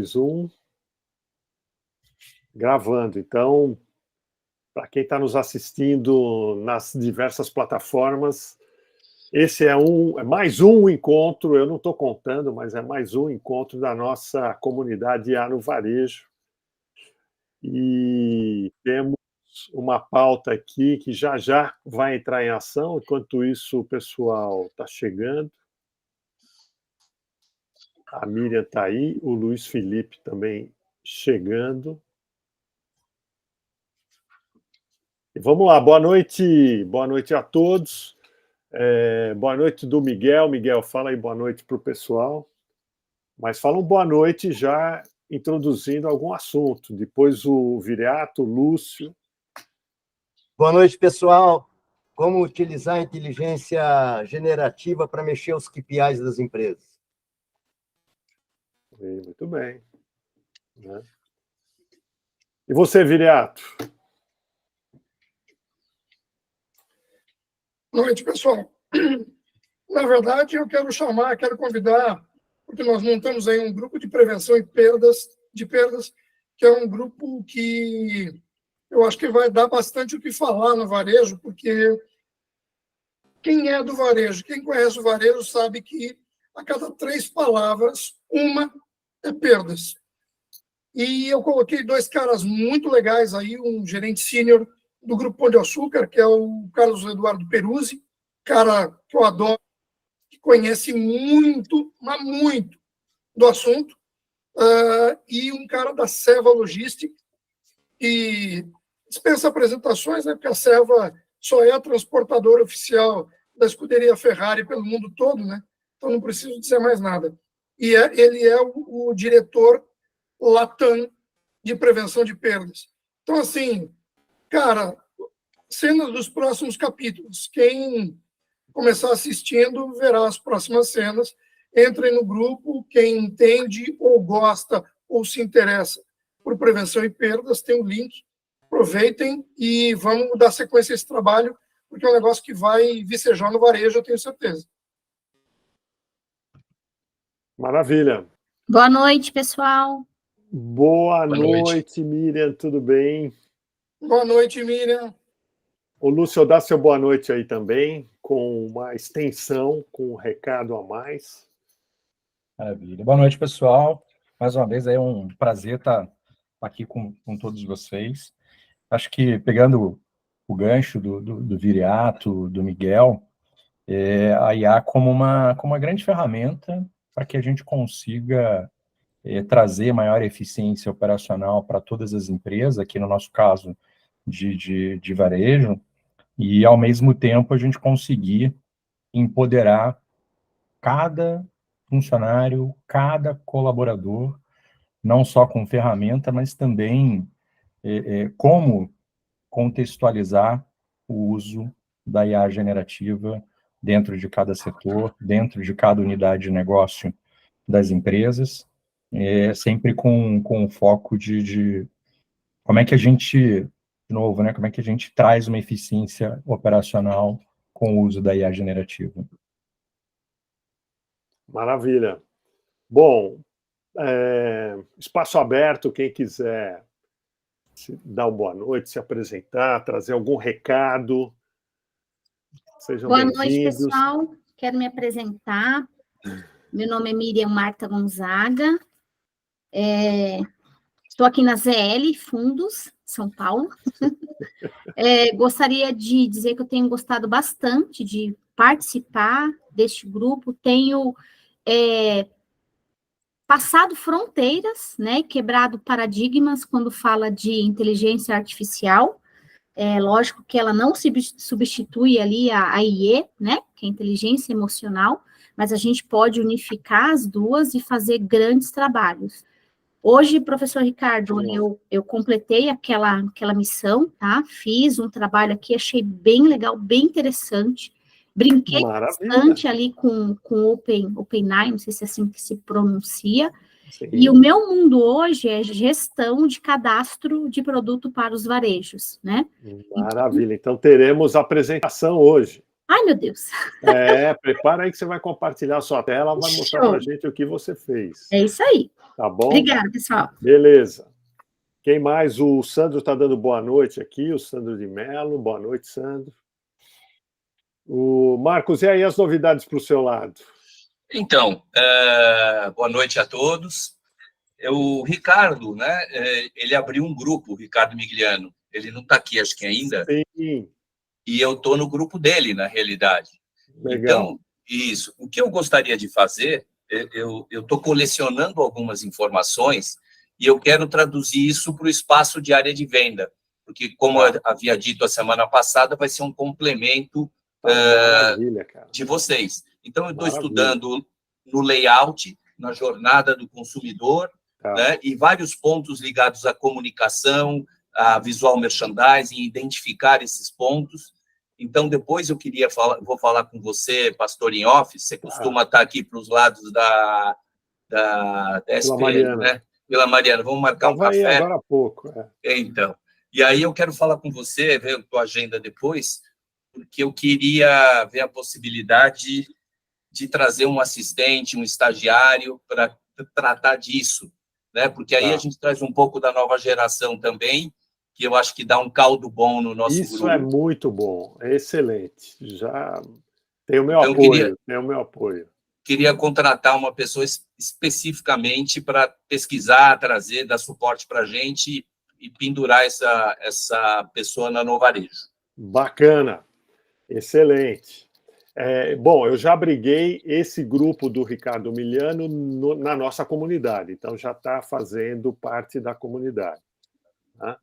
2, 1. Gravando. Então, para quem está nos assistindo nas diversas plataformas, esse é mais um encontro, eu não estou contando, mas é mais um encontro da nossa comunidade IA no Varejo. E temos uma pauta aqui que já já vai entrar em ação. Enquanto isso, o pessoal está chegando. A Miriam está aí, o Luiz Felipe também chegando. E vamos lá, boa noite a todos. Boa noite do Miguel. Miguel, fala aí boa noite para o pessoal. Mas fala um boa noite já introduzindo algum assunto. Depois o Viriato, o Lúcio. Boa noite, pessoal. Como utilizar a inteligência generativa para mexer os KPIs das empresas? Muito bem. E você, Viriato? Boa noite, pessoal. Na verdade, eu quero convidar, porque nós montamos aí um grupo de prevenção de perdas, que é um grupo que eu acho que vai dar bastante o que falar no varejo, porque quem é do varejo, quem conhece o varejo, sabe que a cada 3 palavras, uma é perdas. E eu coloquei 2 caras muito legais aí, um gerente sênior do Grupo Pão de Açúcar, que é o Carlos Eduardo Peruzzi, cara que eu adoro, que conhece muito, mas muito, do assunto, e um cara da Seva Logística, que dispensa apresentações, né, porque a Seva só é a transportadora oficial da escuderia Ferrari pelo mundo todo, né? Então não preciso dizer mais nada. E ele é o diretor Latam de prevenção de perdas. Então, assim, cara, cenas dos próximos capítulos. Quem começar assistindo verá as próximas cenas. Entrem no grupo, quem entende ou gosta ou se interessa por prevenção e perdas, tem um link. Aproveitem e vamos dar sequência a esse trabalho, porque é um negócio que vai vicejar no varejo, eu tenho certeza. Maravilha. Boa noite, pessoal. Boa noite, Miriam, tudo bem? Boa noite, Miriam. O Lúcio, dá seu boa noite aí também, com uma extensão, com um recado a mais. Maravilha. Boa noite, pessoal. Mais uma vez, é um prazer estar aqui com todos vocês. Acho que, pegando o gancho do Viriato, do Miguel, a IA como uma grande ferramenta para que a gente consiga trazer maior eficiência operacional para todas as empresas, aqui no nosso caso de varejo, e, ao mesmo tempo, a gente conseguir empoderar cada funcionário, cada colaborador, não só com ferramenta, mas também como contextualizar o uso da IA generativa dentro de cada setor, dentro de cada unidade de negócio das empresas, sempre com o foco de como é que a gente, de novo, né, como é que a gente traz uma eficiência operacional com o uso da IA generativa. Maravilha. Bom, espaço aberto, quem quiser dar uma boa noite, se apresentar, trazer algum recado. Sejam bem-vindos. Boa noite, pessoal. Quero me apresentar. Meu nome é Miriam Marta Gonzaga. Estou aqui na ZL Fundos, São Paulo. Gostaria de dizer que eu tenho gostado bastante de participar deste grupo. Tenho passado fronteiras, né, quebrado paradigmas quando fala de inteligência artificial. Lógico que ela não substitui ali a IE, né, que é a inteligência emocional, mas a gente pode unificar as duas e fazer grandes trabalhos. Hoje, professor Ricardo, eu completei aquela missão, tá? Fiz um trabalho aqui, achei bem legal, bem interessante. Brinquei bastante ali com OpenAI, não sei se é assim que se pronuncia. Sim. E o meu mundo hoje é gestão de cadastro de produto para os varejos, né? Maravilha. Então teremos apresentação hoje. Ai, meu Deus. Prepara aí que você vai compartilhar a sua tela, ela vai mostrar Show. para a gente o que você fez. É isso aí. Tá bom? Obrigada, pessoal. Beleza. Quem mais? O Sandro está dando boa noite aqui, o Sandro de Mello. Boa noite, Sandro. O Marcos, e aí as novidades para o seu lado? Então, boa noite a todos. O Ricardo, né, ele abriu um grupo, o Ricardo Migliano. Ele não está aqui, acho que ainda. Sim. E eu estou no grupo dele, na realidade. Legal. Então, isso. O que eu gostaria de fazer, eu estou colecionando algumas informações e eu quero traduzir isso para o espaço de área de venda. Porque, como eu havia dito a semana passada, vai ser um complemento Maravilha, cara. de vocês. Então, eu estou estudando no layout, na jornada do consumidor, né, e vários pontos ligados à comunicação, a visual merchandising, identificar esses pontos. Então, depois eu queria falar, vou falar com você, pastor em off, você costuma estar aqui para os lados da SPL, né? Vila Mariana, vamos marcar um café. Aí agora há pouco. Então, e aí eu quero falar com você, ver a tua agenda depois, porque eu queria ver a possibilidade de trazer um assistente, um estagiário para tratar disso, né? Porque aí a gente traz um pouco da nova geração também, que eu acho que dá um caldo bom no nosso grupo. Isso é muito bom, é excelente. Já tem o meu apoio, tem o meu apoio. Queria contratar uma pessoa especificamente para pesquisar, trazer, dar suporte para a gente e pendurar essa pessoa na Novarejo. Bacana, excelente. Bom, eu já abriguei esse grupo do Ricardo Migliano na nossa comunidade, então já está fazendo parte da comunidade. Tá?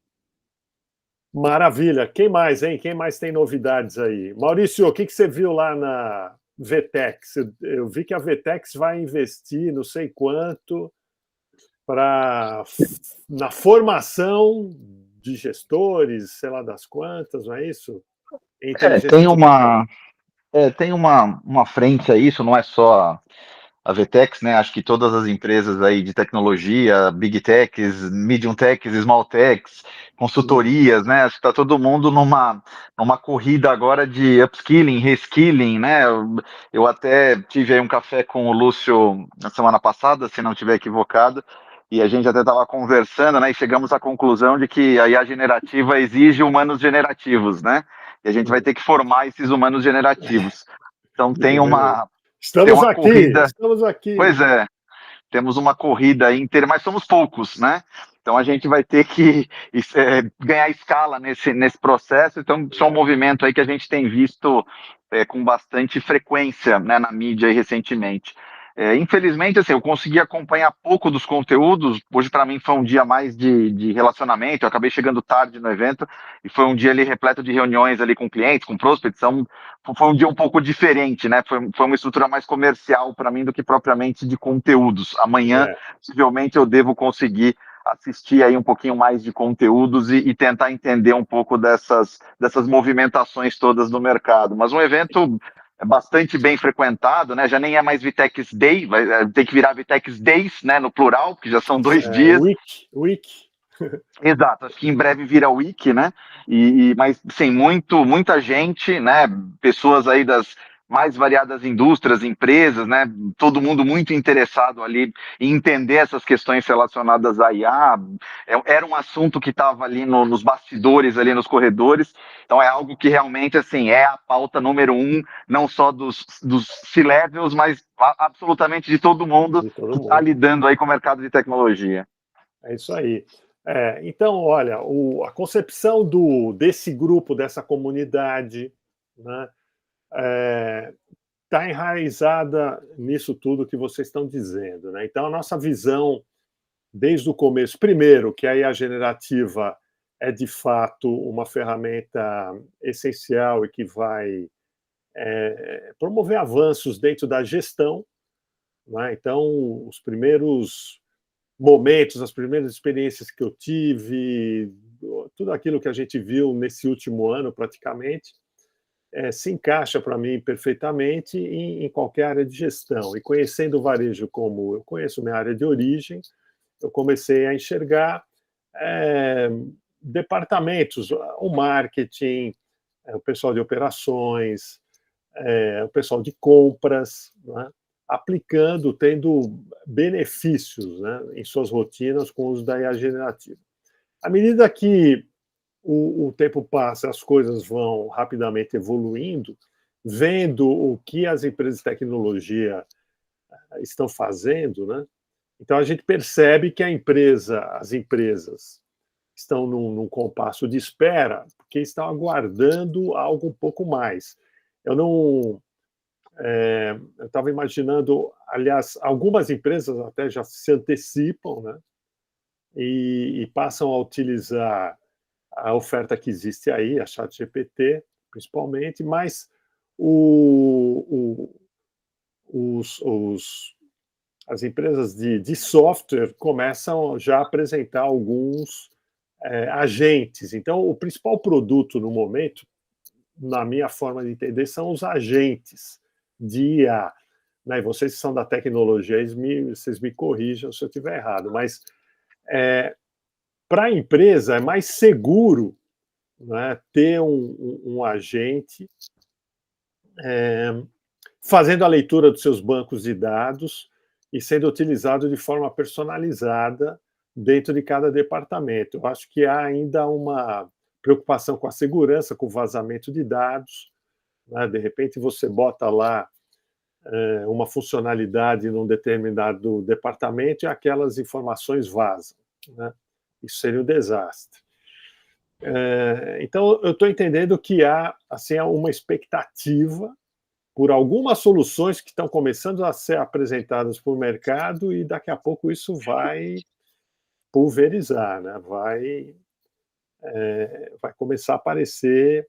Maravilha. Quem mais, hein? Quem mais tem novidades aí? Maurício, o que você viu lá na Vetex? Eu vi que a Vetex vai investir não sei quanto na formação de gestores, sei lá das quantas, não é isso? Tem uma frente a isso, não é só a Vetex, né? Acho que todas as empresas aí de tecnologia, Big Techs, Medium Techs, Small Techs, consultorias, né? Acho que está todo mundo numa corrida agora de upskilling, reskilling, né? Eu até tive aí um café com o Lúcio na semana passada, se não estiver equivocado, e a gente até estava conversando, né? E chegamos à conclusão de que a IA generativa exige humanos generativos, né? E a gente vai ter que formar esses humanos generativos. Então tem uma corrida. Estamos aqui. Pois é, temos uma corrida inteira, mas somos poucos, né? Então a gente vai ter que ganhar escala nesse processo. Então isso é um movimento aí que a gente tem visto com bastante frequência, né, na mídia aí recentemente. Infelizmente, assim, eu consegui acompanhar pouco dos conteúdos. Hoje, para mim, foi um dia mais de relacionamento. Eu acabei chegando tarde no evento e foi um dia ali repleto de reuniões ali com clientes, com prospects. Então, foi um dia um pouco diferente, né? Foi uma estrutura mais comercial para mim do que propriamente de conteúdos. Amanhã, possivelmente, eu devo conseguir assistir aí um pouquinho mais de conteúdos e tentar entender um pouco dessas movimentações todas no mercado. Mas um evento bastante bem frequentado, né? Já nem é mais Vitex Day, vai ter que virar Vitex Days, né? No plural, porque já são 2 dias. Week. Exato, acho que em breve vira Week, né? Mas, sim, muita gente, né? Pessoas aí das mais variadas indústrias, empresas, né? Todo mundo muito interessado ali em entender essas questões relacionadas à IA. Era um assunto que estava ali nos bastidores, ali nos corredores. Então é algo que realmente, assim, é a pauta número 1, não só dos C-levels, mas absolutamente de todo mundo que está lidando aí com o mercado de tecnologia. É isso aí. Então, olha, a concepção desse grupo, dessa comunidade, né, está enraizada nisso tudo que vocês estão dizendo, né? Então, a nossa visão, desde o começo, primeiro, que a IA generativa é, de fato, uma ferramenta essencial e que vai promover avanços dentro da gestão, né? Então, os primeiros momentos, as primeiras experiências que eu tive, tudo aquilo que a gente viu nesse último ano, praticamente, se encaixa para mim perfeitamente em qualquer área de gestão. E conhecendo o varejo como eu conheço minha área de origem, eu comecei a enxergar departamentos, o marketing, o pessoal de operações, o pessoal de compras, né, aplicando, tendo benefícios, né, em suas rotinas com o uso da IA generativa. À medida que o tempo passa, as coisas vão rapidamente evoluindo, vendo o que as empresas de tecnologia estão fazendo, né? Então a gente percebe que as empresas estão num compasso de espera, porque estão aguardando algo um pouco mais. Eu estava imaginando, aliás, algumas empresas até já se antecipam, né? E passam a utilizar a oferta que existe aí, a ChatGPT, principalmente, mas as empresas de software começam já a apresentar alguns agentes. Então, o principal produto no momento, na minha forma de entender, são os agentes de IA. Né? E vocês que são da tecnologia, vocês me corrijam se eu estiver errado, mas para a empresa é mais seguro, né, ter um agente fazendo a leitura dos seus bancos de dados e sendo utilizado de forma personalizada dentro de cada departamento. Eu acho que há ainda uma preocupação com a segurança, com o vazamento de dados, né? De repente você bota lá uma funcionalidade num determinado departamento e aquelas informações vazam, né? Isso seria um desastre. Então, eu estou entendendo que há assim, uma expectativa por algumas soluções que estão começando a ser apresentadas para o mercado e daqui a pouco isso vai pulverizar, né? Vai começar a aparecer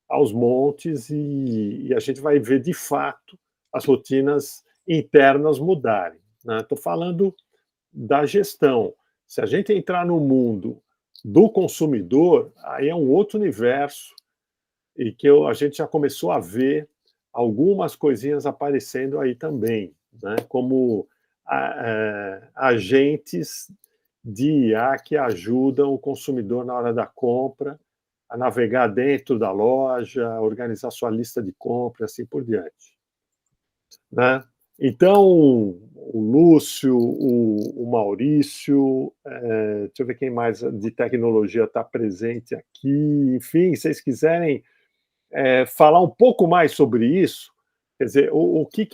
aos montes e a gente vai ver, de fato, as rotinas internas mudarem. Estou falando da gestão. Se a gente entrar no mundo do consumidor, aí é um outro universo e que a gente já começou a ver algumas coisinhas aparecendo aí também, né? Como agentes de IA que ajudam o consumidor na hora da compra a navegar dentro da loja, a organizar sua lista de compras, assim por diante. Né? Então, o Lúcio, o Maurício, deixa eu ver quem mais de tecnologia está presente aqui. Enfim, se vocês quiserem falar um pouco mais sobre isso, quer dizer, o que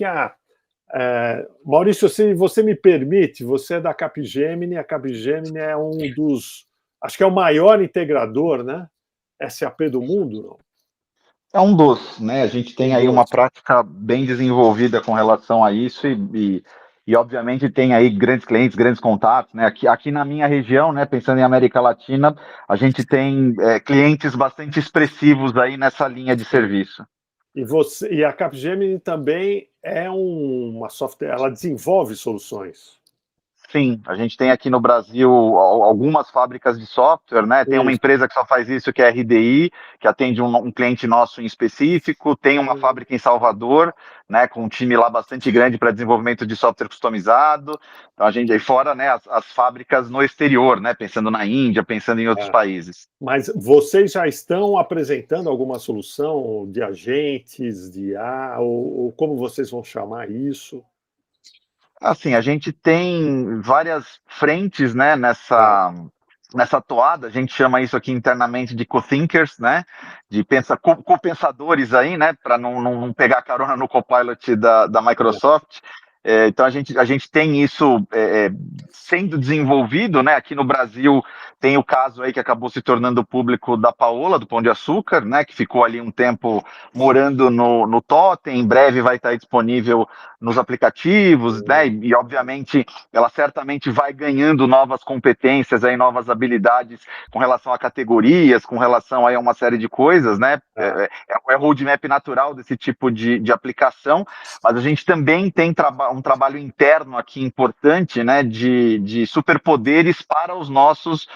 Maurício, se você me permite, você é da Capgemini, a Capgemini é um dos, acho que é o maior integrador, né? SAP do mundo, não? É um dos, né? A gente tem aí uma prática bem desenvolvida com relação a isso e obviamente tem aí grandes clientes, grandes contatos, né? Aqui na minha região, né? Pensando em América Latina, a gente tem clientes bastante expressivos aí nessa linha de serviço. E a Capgemini também é uma software, ela desenvolve soluções. Sim, a gente tem aqui no Brasil algumas fábricas de software, né? Tem uma empresa que só faz isso, que é a RDI, que atende um cliente nosso em específico. Tem uma fábrica em Salvador, né? Com um time lá bastante grande para desenvolvimento de software customizado. Então a gente aí fora, né? As fábricas no exterior, né? Pensando na Índia, pensando em outros países. Mas vocês já estão apresentando alguma solução de agentes, de IA, ou como vocês vão chamar isso? Assim, a gente tem várias frentes, né, nessa toada, a gente chama isso aqui internamente de co-thinkers, né, de co-pensadores aí, né, para não pegar carona no Copilot da Microsoft. Então a gente tem isso sendo desenvolvido, né? Aqui no Brasil tem o caso aí que acabou se tornando público da Paola, do Pão de Açúcar, né? Que ficou ali um tempo morando no Totem, em breve vai estar disponível nos aplicativos, né? E obviamente ela certamente vai ganhando novas competências aí, novas habilidades com relação a categorias, com relação aí a uma série de coisas, né? É o roadmap natural desse tipo de aplicação, mas a gente também tem um trabalho interno aqui importante, né, de superpoderes para os nossos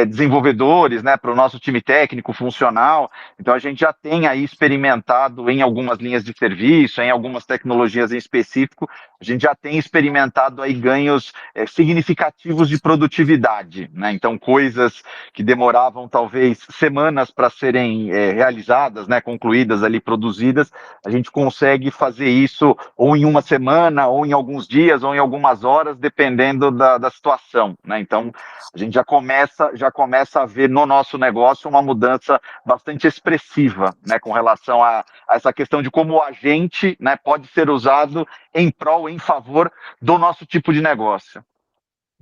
desenvolvedores, né, para o nosso time técnico, funcional. Então, a gente já tem aí experimentado em algumas linhas de serviço, em algumas tecnologias em específico, específico, a gente já tem experimentado aí ganhos significativos de produtividade, né? Então, coisas que demoravam talvez semanas para serem realizadas, né, concluídas ali, produzidas, a gente consegue fazer isso ou em uma semana, ou em alguns dias, ou em algumas horas, dependendo da situação, né? Então, a gente já começa a ver no nosso negócio uma mudança bastante expressiva, né, com relação a essa questão de como o agente, né, pode ser usado em prol, em favor do nosso tipo de negócio.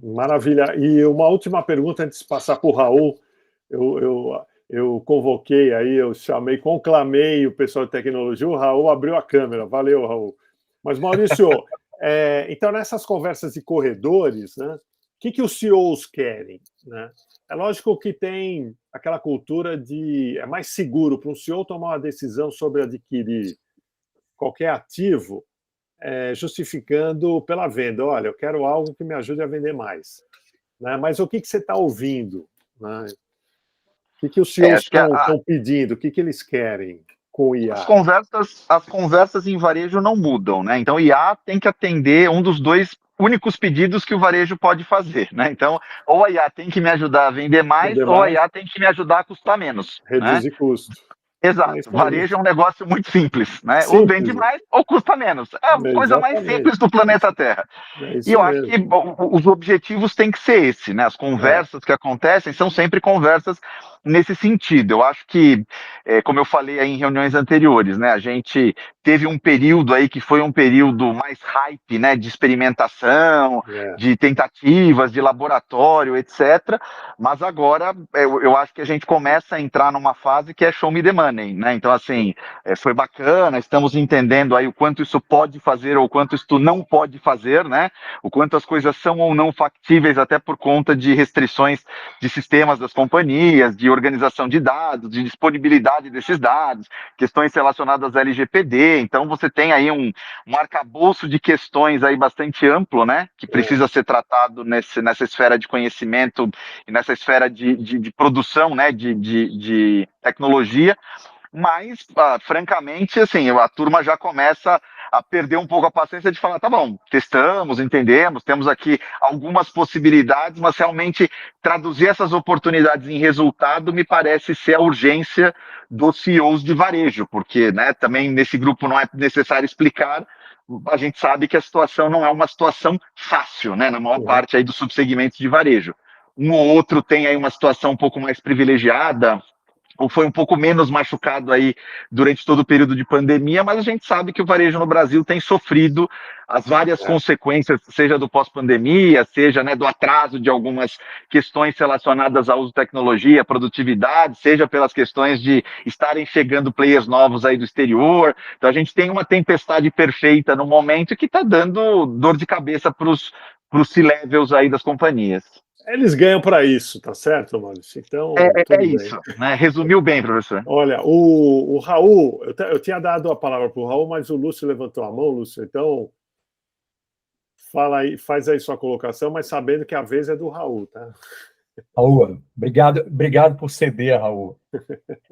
Maravilha. E uma última pergunta antes de passar para o Raul. Eu convoquei aí, eu chamei, conclamei o pessoal de tecnologia, o Raul abriu a câmera. Valeu, Raul. Mas, Maurício, então, nessas conversas de corredores, né, o que os CEOs querem, né? É lógico que tem aquela cultura de... É mais seguro para um CEO tomar uma decisão sobre adquirir qualquer ativo, justificando pela venda. Olha, eu quero algo que me ajude a vender mais. Né? Mas o que você está ouvindo? Né? O que os CEOs estão pedindo? O que eles querem com o IA? As conversas em varejo não mudam, né? Então, o IA tem que atender um dos dois únicos pedidos que o varejo pode fazer, né? Então, ou a IA tem que me ajudar a vender mais, ou a IA tem que me ajudar a custar menos. Reduzir custo. Exato. Varejo é um negócio muito simples, né? Simples. Ou vende mais ou custa menos. É a coisa mais simples do planeta Terra. E eu acho que os objetivos têm que ser esse, né? As conversas que acontecem são sempre conversas nesse sentido. Eu acho que, como eu falei aí em reuniões anteriores, né? A gente teve um período aí que foi um período mais hype, né? De experimentação, de tentativas, de laboratório, etc. Mas agora eu acho que a gente começa a entrar numa fase que é show me the money, né? Então, assim, foi bacana, estamos entendendo aí o quanto isso pode fazer ou o quanto isso não pode fazer, né? O quanto as coisas são ou não factíveis, até por conta de restrições de sistemas das companhias, de organização de dados, de disponibilidade desses dados, questões relacionadas à LGPD. Então, você tem aí um arcabouço de questões aí bastante amplo, né? Que precisa ser tratado nessa esfera de conhecimento e nessa esfera de produção, né? De tecnologia. Mas, francamente, assim, a turma já começa a perder um pouco a paciência de falar, tá bom, testamos, entendemos, temos aqui algumas possibilidades, mas realmente traduzir essas oportunidades em resultado me parece ser a urgência dos CEOs de varejo, porque, né, também nesse grupo não é necessário explicar, a gente sabe que a situação não é uma situação fácil, né, na maior parte aí dos subsegmentos de varejo. Um ou outro tem aí uma situação um pouco mais privilegiada, ou foi um pouco menos machucado aí durante todo o período de pandemia, mas a gente sabe que o varejo no Brasil tem sofrido as várias consequências, seja do pós-pandemia, seja, né, do atraso de algumas questões relacionadas ao uso de tecnologia, produtividade, seja pelas questões de estarem chegando players novos aí do exterior. Então a gente tem uma tempestade perfeita no momento que está dando dor de cabeça para os C-levels aí das companhias. Eles ganham para isso, tá certo, Maurício? Então, é isso, né? Resumiu bem, professor. Olha, o Raul, eu tinha dado a palavra para o Raul, mas o Lúcio levantou a mão, Lúcio, então fala aí, faz aí sua colocação, mas sabendo que a vez é do Raul, tá? Raul, obrigado por ceder, Raul.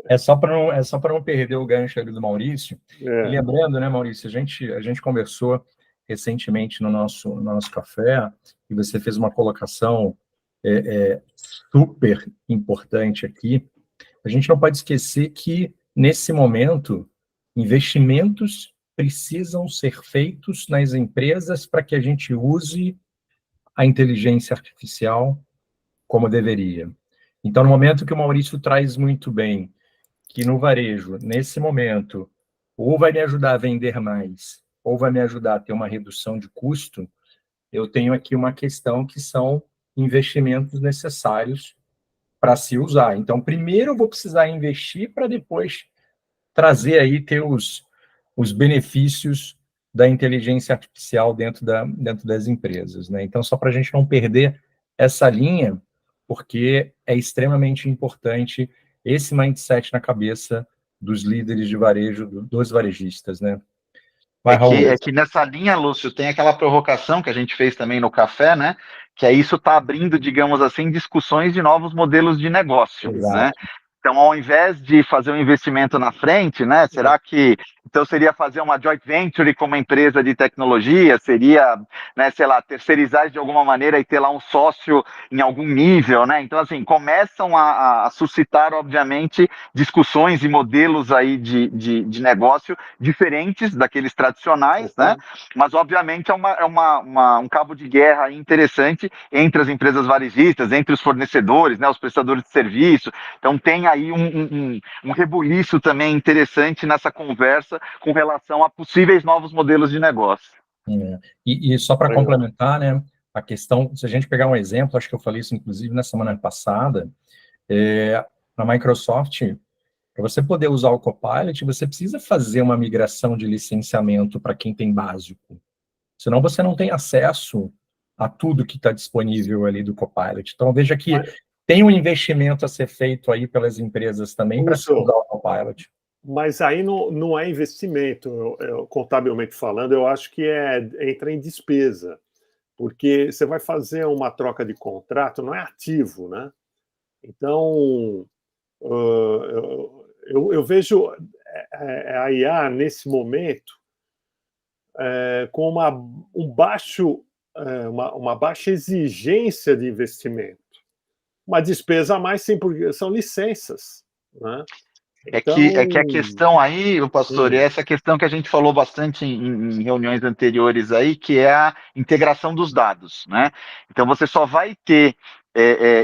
É só para não perder o gancho ali do Maurício. E lembrando, né, Maurício, a gente conversou recentemente no nosso café, e você fez uma colocação super importante aqui. A gente não pode esquecer que, nesse momento, investimentos precisam ser feitos nas empresas para que a gente use a inteligência artificial como deveria. Então, no momento que o Maurício traz muito bem, que no varejo, nesse momento, ou vai me ajudar a vender mais, ou vai me ajudar a ter uma redução de custo, eu tenho aqui uma questão que são investimentos necessários para se usar. Então, primeiro eu vou precisar investir para depois trazer aí, ter os benefícios da inteligência artificial dentro das empresas, né? Então, só para a gente não perder essa linha, porque é extremamente importante esse mindset na cabeça dos líderes de varejo, dos varejistas, né? É que nessa linha, Lúcio, tem aquela provocação que a gente fez também no café, né? Que isso está abrindo, digamos assim, discussões de novos modelos de negócio, né? Então, ao invés de fazer um investimento na frente, né, será que então seria fazer uma joint venture com uma empresa de tecnologia? Seria, né, sei lá, terceirizar de alguma maneira e ter lá um sócio em algum nível, né? Então, assim, começam a suscitar, obviamente, discussões e modelos aí de negócio diferentes daqueles tradicionais, né? Mas, obviamente, é um cabo de guerra interessante entre as empresas varejistas, entre os fornecedores, né, os prestadores de serviço. Então, tem aí um rebuliço também interessante nessa conversa com relação a possíveis novos modelos de negócio. E só para complementar, né, a questão, se a gente pegar um exemplo, acho que eu falei isso inclusive na semana passada, na Microsoft, para você poder usar o Copilot, você precisa fazer uma migração de licenciamento para quem tem básico, senão você não tem acesso a tudo que está disponível ali do Copilot. Então, veja que tem um investimento a ser feito aí pelas empresas também para usar o Copilot. Mas aí não é investimento, contabilmente falando, eu acho que entra em despesa, porque você vai fazer uma troca de contrato, não é ativo, né? Então, eu vejo a IA nesse momento com uma baixa exigência de investimento. Uma despesa a mais, sim, porque são licenças, né? Então... É que a questão aí, o pastor, é essa questão que a gente falou bastante em reuniões anteriores aí, que é a integração dos dados, né? Então, você só vai ter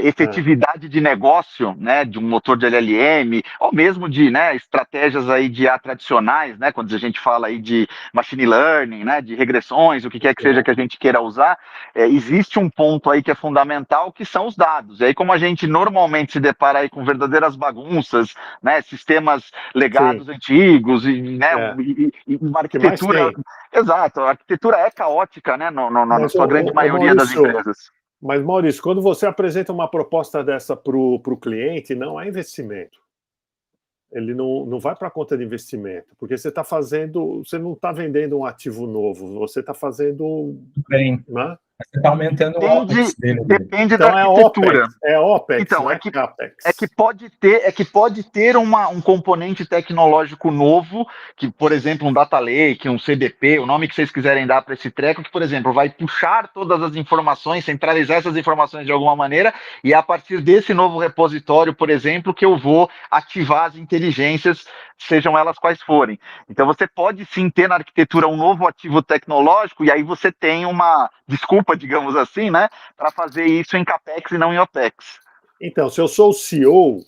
efetividade de negócio, né, de um motor de LLM, ou mesmo de, né, estratégias aí de IA tradicionais, né, quando a gente fala aí de machine learning, né, de regressões, o que quer que seja que a gente queira usar, existe um ponto aí que é fundamental, que são os dados. E aí, como a gente normalmente se depara aí com verdadeiras bagunças, né, sistemas legados antigos, e, né, e uma arquitetura... Exato, a arquitetura é caótica, né, na sua grande maioria das empresas. Mas, Maurício, quando você apresenta uma proposta dessa para o cliente, não é investimento. Ele não vai para a conta de investimento, porque você não está vendendo um ativo novo, você está fazendo... Bem, né? Você está aumentando o OPEX dele. Depende então, da arquitetura. É OPEX, então, não é CAPEX. É que pode ter um componente tecnológico novo, que, por exemplo, um data lake, um CDP, o nome que vocês quiserem dar para esse treco, que, por exemplo, vai puxar todas as informações, centralizar essas informações de alguma maneira, e a partir desse novo repositório, por exemplo, que eu vou ativar as inteligências, sejam elas quais forem. Então, você pode sim ter na arquitetura um novo ativo tecnológico, e aí você tem uma desculpa, digamos assim, né, para fazer isso em CAPEX e não em OPEX. Então, se eu sou o CEO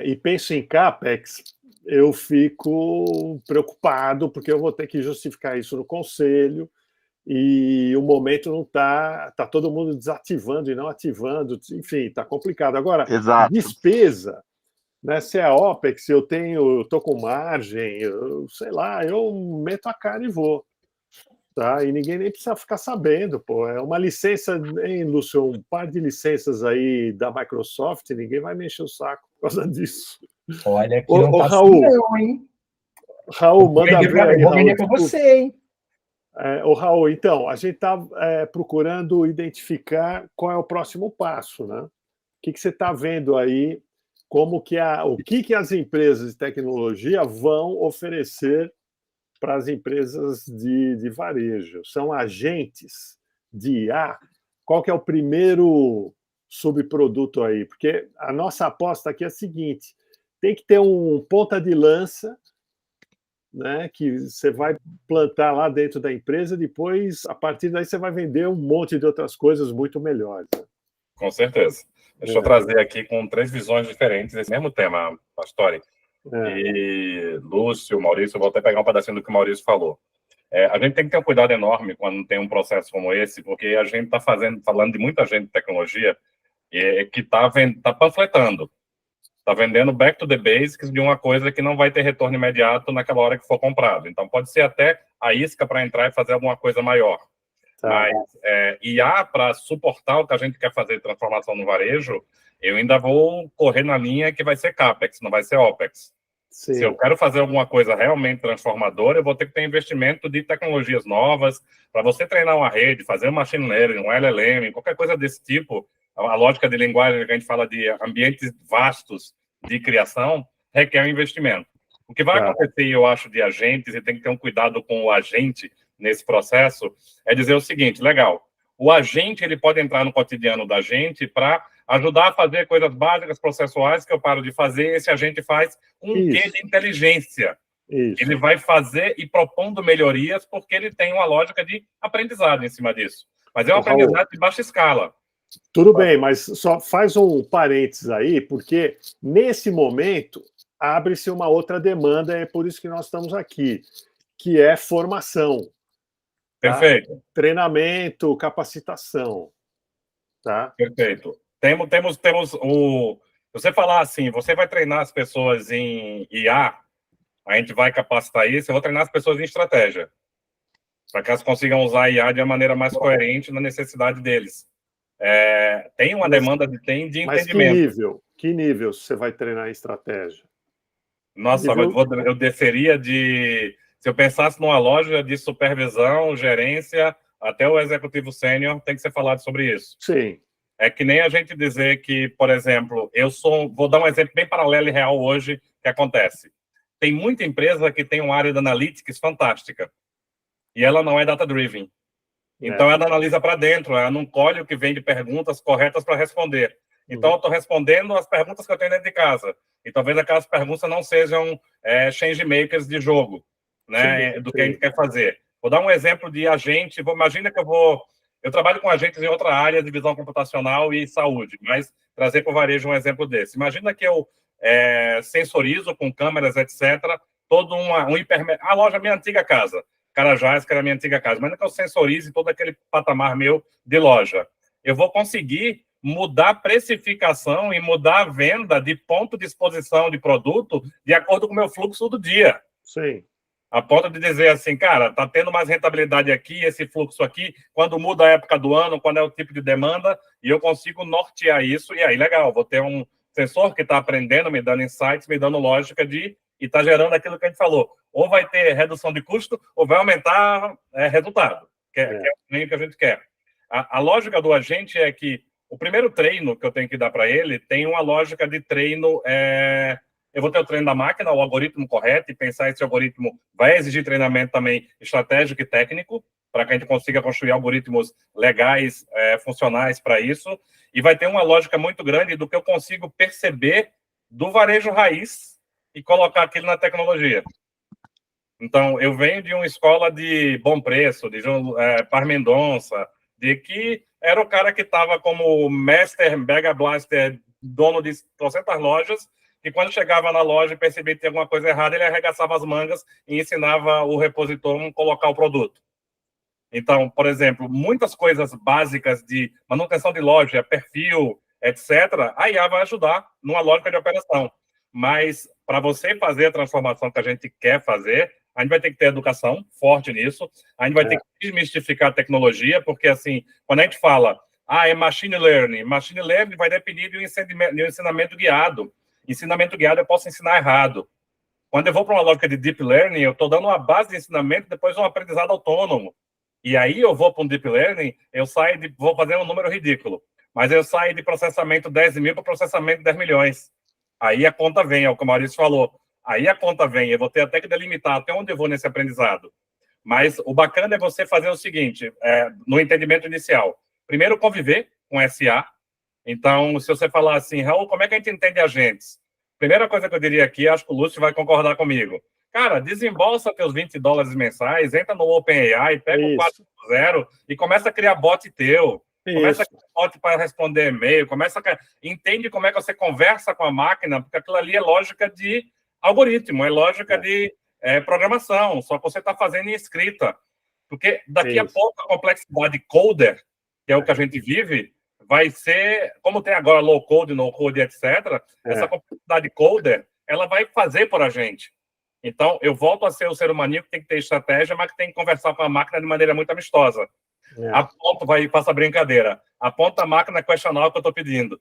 e penso em CAPEX, eu fico preocupado, porque eu vou ter que justificar isso no conselho, e o momento não está todo mundo desativando e não ativando, enfim, está complicado. Agora, despesa, né, se é OPEX, eu estou com margem, sei lá, eu meto a cara e vou. Tá? E ninguém nem precisa ficar sabendo, pô. É uma licença, hein, Lúcio? Um par de licenças aí da Microsoft, ninguém vai mexer o saco por causa disso. Olha que não tá Raul, assim não, hein? Raul, manda ver aí, Vou vender para você, hein? Raul, então, a gente está procurando identificar qual é o próximo passo, né? O que você está vendo aí, o que as empresas de tecnologia vão oferecer para as empresas de varejo? São agentes de IA? Qual que é o primeiro subproduto aí? Porque a nossa aposta aqui é a seguinte, tem que ter um ponta de lança, né, que você vai plantar lá dentro da empresa, depois, a partir daí, você vai vender um monte de outras coisas muito melhores. Com certeza. Deixa eu trazer aqui com 3 visões diferentes esse mesmo tema, Pastore. E Lúcio, Maurício, eu vou até pegar um pedacinho do que o Maurício falou. A gente tem que ter um cuidado enorme quando tem um processo como esse, porque a gente está falando de muita gente de tecnologia que está panfletando, está vendendo back to the basics de uma coisa que não vai ter retorno imediato naquela hora que for comprado. Então, pode ser até a isca para entrar e fazer alguma coisa maior. Mas IA, para suportar o que a gente quer fazer de transformação no varejo, eu ainda vou correr na linha que vai ser CAPEX, não vai ser OPEX. Sim. Se eu quero fazer alguma coisa realmente transformadora, eu vou ter que ter investimento de tecnologias novas. Para você treinar uma rede, fazer um machine learning, um LLM, qualquer coisa desse tipo, a lógica de linguagem que a gente fala de ambientes vastos, de criação requer um investimento. O que vai acontecer, eu acho, de agentes, e tem que ter um cuidado com o agente nesse processo, é dizer o seguinte, legal, o agente ele pode entrar no cotidiano da gente para ajudar a fazer coisas básicas, processuais, que eu paro de fazer, esse agente faz um quê de inteligência. Isso. Ele vai fazer e propondo melhorias porque ele tem uma lógica de aprendizado em cima disso. Mas é um aprendizado de baixa escala. Tudo bem, mas só faz um parênteses aí, porque nesse momento abre-se uma outra demanda, é por isso que nós estamos aqui, que é formação. Tá? Perfeito. Treinamento, capacitação. Tá? Perfeito. Temos o... Você falar assim, você vai treinar as pessoas em IA, a gente vai capacitar isso, eu vou treinar as pessoas em estratégia, para que elas consigam usar a IA de uma maneira mais coerente na necessidade deles. Tem uma demanda de entendimento. Mas que nível você vai treinar em estratégia? Nossa, eu desceria de... Se eu pensasse numa loja de supervisão, gerência, até o executivo sênior, tem que ser falado sobre isso. Sim. É que nem a gente dizer que, por exemplo, vou dar um exemplo bem paralelo e real hoje que acontece. Tem muita empresa que tem uma área de analytics fantástica e ela não é data-driven. Então, ela analisa para dentro, ela não colhe o que vem de perguntas corretas para responder. Então, eu estou respondendo as perguntas que eu tenho dentro de casa. E talvez aquelas perguntas não sejam change makers de jogo, né, do que a gente quer fazer. Vou dar um exemplo de agente. Imagina que eu trabalho com agentes em outra área, divisão computacional e saúde, mas trazer para o varejo um exemplo desse. Imagina que eu sensorizo com câmeras, etc., todo a loja minha antiga casa, Carajás, que era a minha antiga casa. Imagina que eu sensorize todo aquele patamar meu de loja. Eu vou conseguir mudar a precificação e mudar a venda de ponto de exposição de produto de acordo com o meu fluxo do dia. Sim. A ponto de dizer assim, cara, tá tendo mais rentabilidade aqui, esse fluxo aqui, quando muda a época do ano, quando é o tipo de demanda, e eu consigo nortear isso, e aí, legal, vou ter um sensor que está aprendendo, me dando insights, me dando lógica e está gerando aquilo que a gente falou. Ou vai ter redução de custo, ou vai aumentar resultado, que é o meio que a gente quer. A lógica do agente é que o primeiro treino que eu tenho que dar para ele tem uma lógica de treino... Eu vou ter o treino da máquina, o algoritmo correto, e pensar esse algoritmo vai exigir treinamento também estratégico e técnico, para que a gente consiga construir algoritmos legais, funcionais para isso. E vai ter uma lógica muito grande do que eu consigo perceber do varejo raiz e colocar aquilo na tecnologia. Então, eu venho de uma escola de Bom Preço, de Par Mendonça, de que era o cara que estava como Master, Mega Blaster, dono de 300 lojas, e quando chegava na loja e percebia que tinha alguma coisa errada, ele arregaçava as mangas e ensinava o repositor a colocar o produto. Então, por exemplo, muitas coisas básicas de manutenção de loja, perfil, etc., a IA vai ajudar numa lógica de operação. Mas, para você fazer a transformação que a gente quer fazer, a gente vai ter que ter educação forte nisso, a gente vai ter que desmistificar a tecnologia, porque, assim, quando a gente fala, é machine learning vai depender de um ensinamento guiado. Ensinamento guiado eu posso ensinar errado. Quando eu vou para uma lógica de deep learning, eu estou dando uma base de ensinamento, depois um aprendizado autônomo. E aí eu vou para um deep learning, vou fazer um número ridículo, mas eu saio de processamento 10 mil para processamento 10 milhões. Aí a conta vem, é o que o Maurício falou. Aí a conta vem, eu vou ter até que delimitar até onde eu vou nesse aprendizado. Mas o bacana é você fazer o seguinte, no entendimento inicial. Primeiro, conviver com SA. Então, se você falar assim, Raul, como é que a gente entende agentes? Primeira coisa que eu diria aqui, acho que o Lúcio vai concordar comigo. Cara, desembolsa teus $20 mensais, entra no OpenAI, pega o 4.0 e começa a criar bot teu. Começa a criar bot para responder e-mail, entende como é que você conversa com a máquina, porque aquilo ali é lógica de algoritmo, é lógica de programação, só que você está fazendo em escrita. Porque daqui a pouco a complexidade coder, que é o que a gente vive, vai ser, como tem agora low code, no code, etc., essa complexidade coder, ela vai fazer por a gente. Então, eu volto a ser o ser humano que tem que ter estratégia, mas que tem que conversar com a máquina de maneira muito amistosa. Faça a brincadeira. Aponta a máquina, questionar o que eu estou pedindo.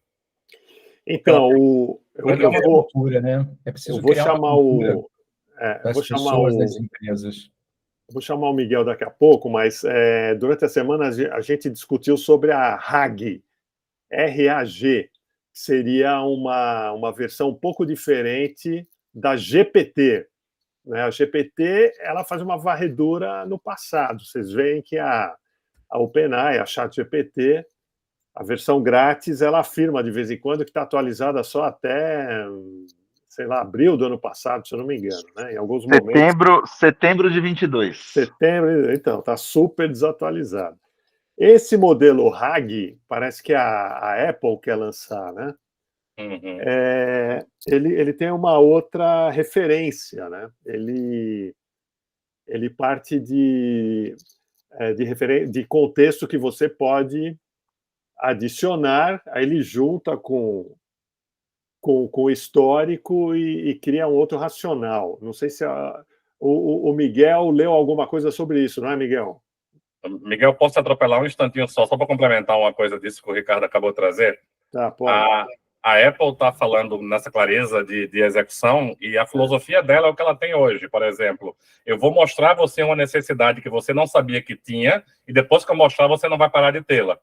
Então, é uma cultura, né? É preciso criar uma cultura das pessoas, das empresas. Vou chamar o Miguel daqui a pouco, mas durante a semana a gente discutiu sobre a RAG, R-A-G, seria uma versão um pouco diferente da GPT, né? A GPT, ela faz uma varredura no passado. Vocês veem que a OpenAI, a ChatGPT, a versão grátis, ela afirma de vez em quando que está atualizada só até, sei lá, abril do ano passado, se eu não me engano, né? Em alguns momentos... Setembro de 22. Setembro, então, está super desatualizado. Esse modelo RAG, parece que a Apple quer lançar, né? Uhum. Ele tem uma outra referência, né? Ele parte de contexto que você pode adicionar, aí ele junta com o histórico e cria um outro racional. Não sei se o Miguel leu alguma coisa sobre isso, não é, Miguel? Miguel, posso te atropelar um instantinho só para complementar uma coisa disso que o Ricardo acabou de trazer? Tá, pode. A Apple está falando nessa clareza de execução, e a filosofia dela é o que ela tem hoje. Por exemplo, eu vou mostrar a você uma necessidade que você não sabia que tinha, e depois que eu mostrar, você não vai parar de tê-la.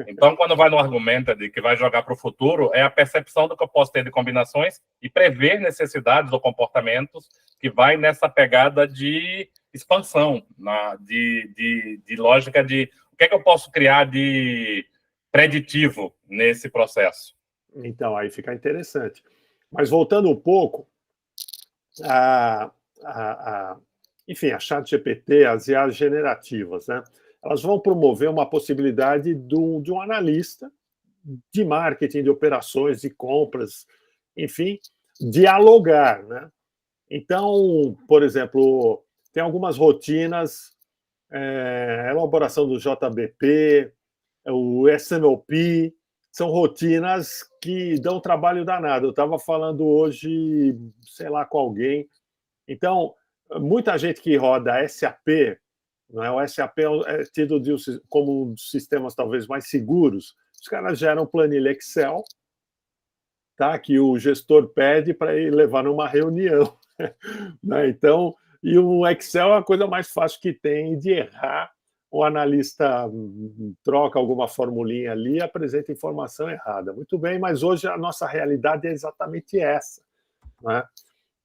Então, quando vai no argumento de que vai jogar para o futuro, é a percepção do que eu posso ter de combinações e prever necessidades ou comportamentos que vai nessa pegada de expansão, de lógica de o que é que eu posso criar de preditivo nesse processo. Então, aí fica interessante. Mas voltando um pouco, enfim, a ChatGPT, as IAs generativas, né? Elas vão promover uma possibilidade de um analista de marketing, de operações, de compras, enfim, dialogar, né? Então, por exemplo, tem algumas rotinas, elaboração do JBP, o SNOP, são rotinas que dão trabalho danado. Eu estava falando hoje, sei lá, com alguém. Então, muita gente que roda SAP, não é? O SAP é tido como um dos sistemas talvez mais seguros. Os caras geram planilha Excel, tá? Que o gestor pede para ir levar numa reunião. Né? Então, e o Excel é a coisa mais fácil que tem de errar. O analista troca alguma formulinha ali e apresenta informação errada. Muito bem, mas hoje a nossa realidade é exatamente essa, né?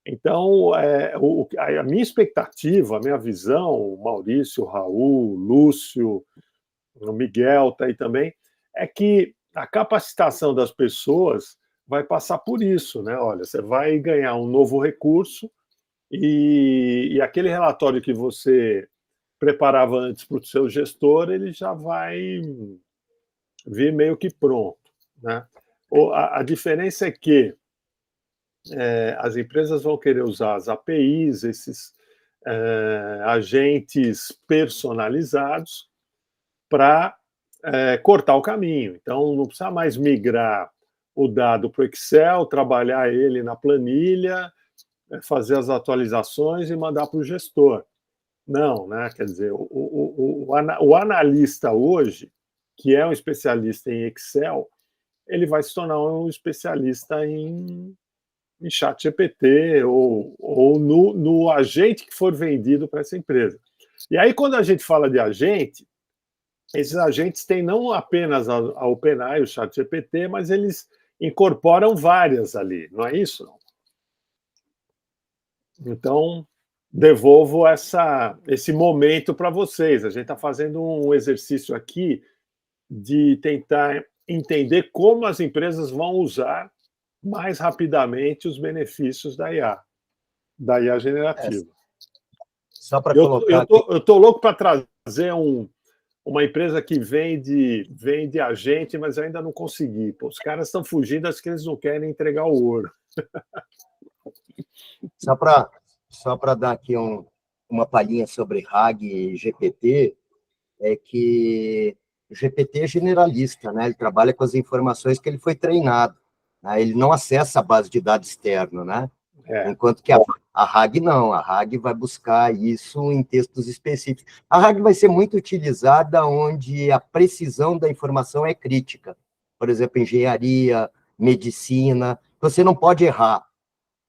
Então, a minha expectativa, a minha visão, o Maurício, o Raul, o Lúcio, o Miguel está aí também, é que a capacitação das pessoas vai passar por isso, né? Olha, você vai ganhar um novo recurso e aquele relatório que você preparava antes para o seu gestor, ele já vai vir meio que pronto, né? A diferença é que as empresas vão querer usar as APIs, esses agentes personalizados, para cortar o caminho. Então, não precisa mais migrar o dado para o Excel, trabalhar ele na planilha, fazer as atualizações e mandar para o gestor. Não, né? Quer dizer, o analista hoje, que é um especialista em Excel, ele vai se tornar um especialista em ChatGPT ou no agente que for vendido para essa empresa. E aí, quando a gente fala de agente, esses agentes têm não apenas a OpenAI, o ChatGPT, mas eles incorporam várias ali, não é isso? Não? Então, devolvo esse momento para vocês. A gente está fazendo um exercício aqui de tentar entender como as empresas vão usar mais rapidamente os benefícios da IA generativa. Só para colocar. Eu estou louco para trazer uma empresa que vende agente, mas eu ainda não consegui. Pô, os caras estão fugindo, acho que eles não querem entregar o ouro. Só para dar aqui uma palhinha sobre RAG e GPT, é que o GPT é generalista, né? Ele trabalha com as informações que ele foi treinado, né? Ele não acessa a base de dados externa, né? Enquanto que a RAG não, a RAG vai buscar isso em textos específicos. A RAG vai ser muito utilizada onde a precisão da informação é crítica. Por exemplo, engenharia, medicina, você não pode errar.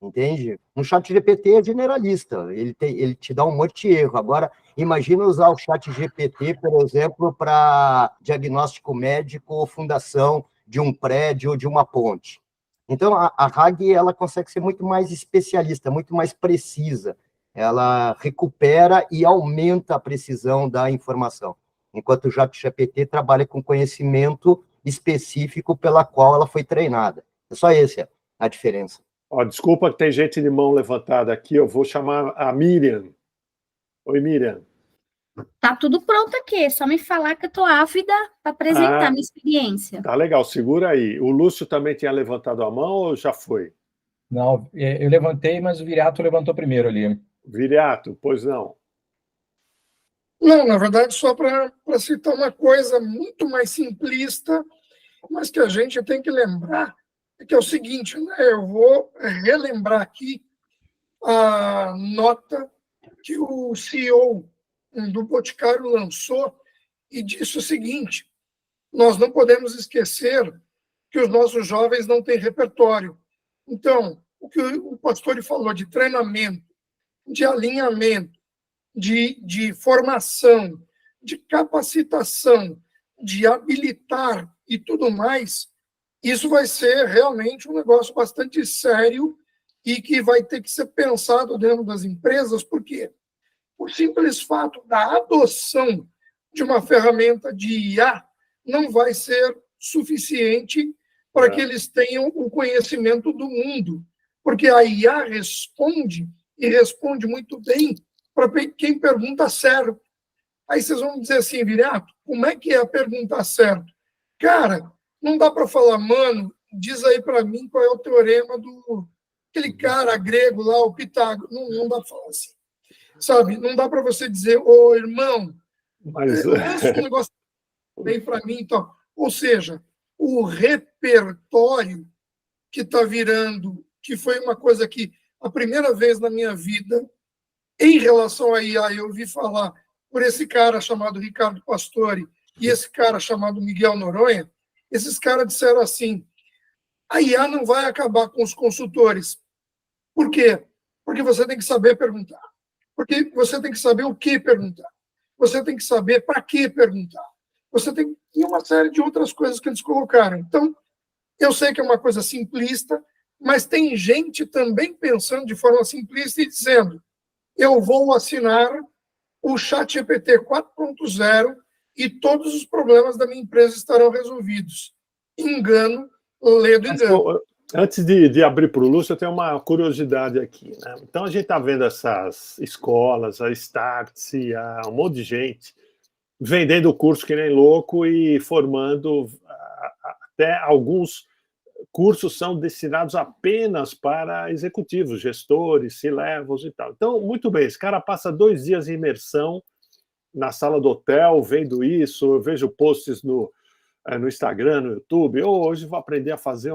Entende? Um ChatGPT é generalista, ele te dá um monte de erro. Agora, imagina usar o ChatGPT, por exemplo, para diagnóstico médico ou fundação de um prédio ou de uma ponte. Então, a RAG, ela consegue ser muito mais especialista, muito mais precisa. Ela recupera e aumenta a precisão da informação, enquanto o ChatGPT trabalha com conhecimento específico pela qual ela foi treinada. É só essa a diferença. Ó, desculpa que tem gente de mão levantada aqui, eu vou chamar a Miriam. Oi, Miriam. Tá tudo pronto aqui, é só me falar que eu tô ávida para apresentar minha experiência. Tá legal, segura aí. O Lúcio também tinha levantado a mão ou já foi? Não, eu levantei, mas o Viriato levantou primeiro ali. Viriato, pois não. Não, na verdade, só para citar uma coisa muito mais simplista, mas que a gente tem que lembrar, que é o seguinte, né? Eu vou relembrar aqui a nota que o CEO do Boticário lançou e disse o seguinte: nós não podemos esquecer que os nossos jovens não têm repertório. Então, o que o Pastore falou de treinamento, de alinhamento, de formação, de capacitação, de habilitar e tudo mais, isso vai ser realmente um negócio bastante sério e que vai ter que ser pensado dentro das empresas, porque o simples fato da adoção de uma ferramenta de IA não vai ser suficiente para que eles tenham o conhecimento do mundo, porque a IA responde, e responde muito bem, para quem pergunta certo. Aí vocês vão dizer assim, Viriato, como é que é a pergunta certo? Cara, não dá para falar, mano, diz aí para mim qual é o teorema do aquele cara grego lá, o Pitágoras. Não dá para falar assim. Sabe? Não dá para você dizer, ô irmão, Mas lança um negócio bem para mim. Então. Ou seja, o repertório que está virando, que foi uma coisa que, a primeira vez na minha vida, em relação à IA, eu ouvi falar por esse cara chamado Ricardo Pastore e esse cara chamado Miguel Noronha. Esses caras disseram assim: a IA não vai acabar com os consultores. Por quê? Porque você tem que saber perguntar. Porque você tem que saber o que perguntar. Você tem que saber para que perguntar. Você tem e uma série de outras coisas que eles colocaram. Então, eu sei que é uma coisa simplista, mas tem gente também pensando de forma simplista e dizendo: eu vou assinar o ChatGPT 4.0 e todos os problemas da minha empresa estarão resolvidos. Engano, ledo engano. Antes de abrir para o Lúcio, eu tenho uma curiosidade aqui, né? Então, a gente está vendo essas escolas, a Startse, um monte de gente vendendo o curso que nem louco e formando, até alguns cursos são destinados apenas para executivos, gestores, C-levels e tal. Então, muito bem, esse cara passa 2 dias em imersão na sala do hotel, vendo isso, eu vejo posts no Instagram, no YouTube, hoje vou aprender a fazer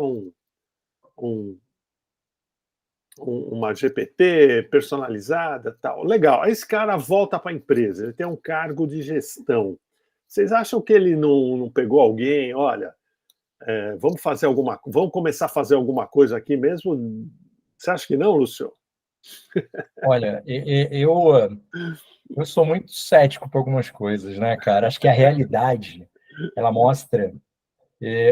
uma GPT personalizada, tal. Legal. Aí esse cara volta para a empresa, ele tem um cargo de gestão. Vocês acham que ele não pegou alguém? Olha, vamos começar a fazer alguma coisa aqui mesmo? Você acha que não, Lúcio? Olha, eu sou muito cético por algumas coisas, né, cara? Acho que a realidade, ela mostra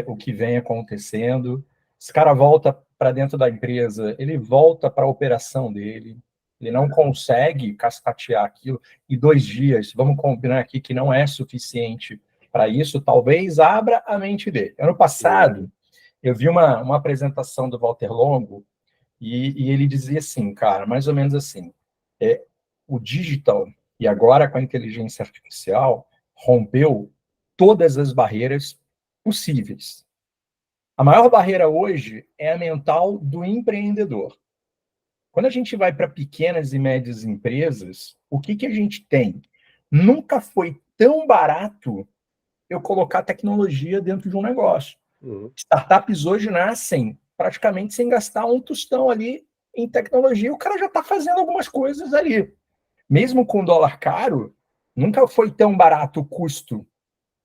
o que vem acontecendo. Esse cara volta para dentro da empresa, ele volta para a operação dele, ele não consegue cascatear aquilo, e 2 dias, vamos combinar aqui que não é suficiente para isso, talvez abra a mente dele. Ano passado, eu vi uma apresentação do Walter Longo, e ele dizia assim, cara, mais ou menos assim, o digital, e agora com a inteligência artificial, rompeu todas as barreiras possíveis. A maior barreira hoje é a mental do empreendedor. Quando a gente vai para pequenas e médias empresas, o que a gente tem? Nunca foi tão barato eu colocar tecnologia dentro de um negócio. Startups hoje nascem praticamente sem gastar um tostão ali em tecnologia. O cara já está fazendo algumas coisas ali. Mesmo com dólar caro, nunca foi tão barato o custo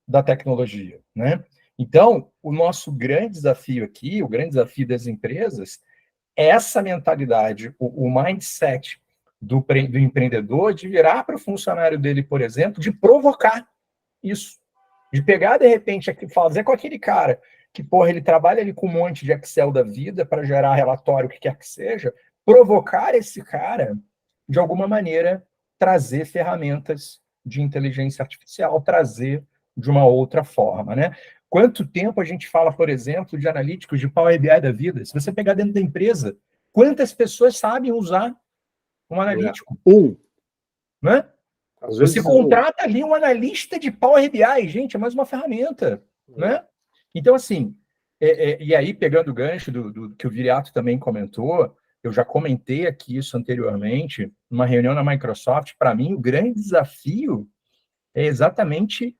da tecnologia, né? Então, o nosso grande desafio aqui, o grande desafio das empresas, é essa mentalidade, o mindset do empreendedor de virar para o funcionário dele, por exemplo, de provocar isso. De pegar, de repente, fazer com aquele cara que, porra, ele trabalha ali com um monte de Excel da vida para gerar relatório, o que quer que seja, provocar esse cara, de alguma maneira, trazer ferramentas de inteligência artificial, trazer de uma outra forma, né? Quanto tempo a gente fala, por exemplo, de analíticos de Power BI da vida? Se você pegar dentro da empresa, quantas pessoas sabem usar um analítico? Né? Às vezes você contrata ali um analista de Power BI, gente, é mais uma ferramenta, né? Então, assim, e aí, pegando o gancho do que o Viriato também comentou, eu já comentei aqui isso anteriormente, numa reunião na Microsoft, para mim, o grande desafio é exatamente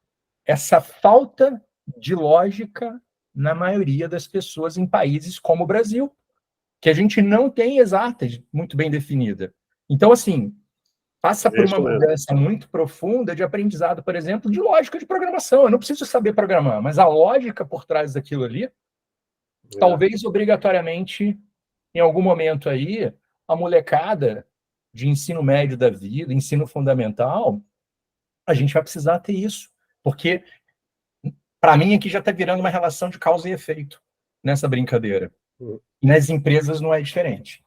essa falta de lógica na maioria das pessoas em países como o Brasil, que a gente não tem exatas muito bem definida. Então, assim, passa por uma mudança muito profunda de aprendizado, por exemplo, de lógica de programação. Eu não preciso saber programar, mas a lógica por trás daquilo ali, talvez obrigatoriamente, em algum momento aí, a molecada de ensino médio da vida, ensino fundamental, a gente vai precisar ter isso. Porque, para mim, aqui já está virando uma relação de causa e efeito nessa brincadeira. E nas empresas não é diferente.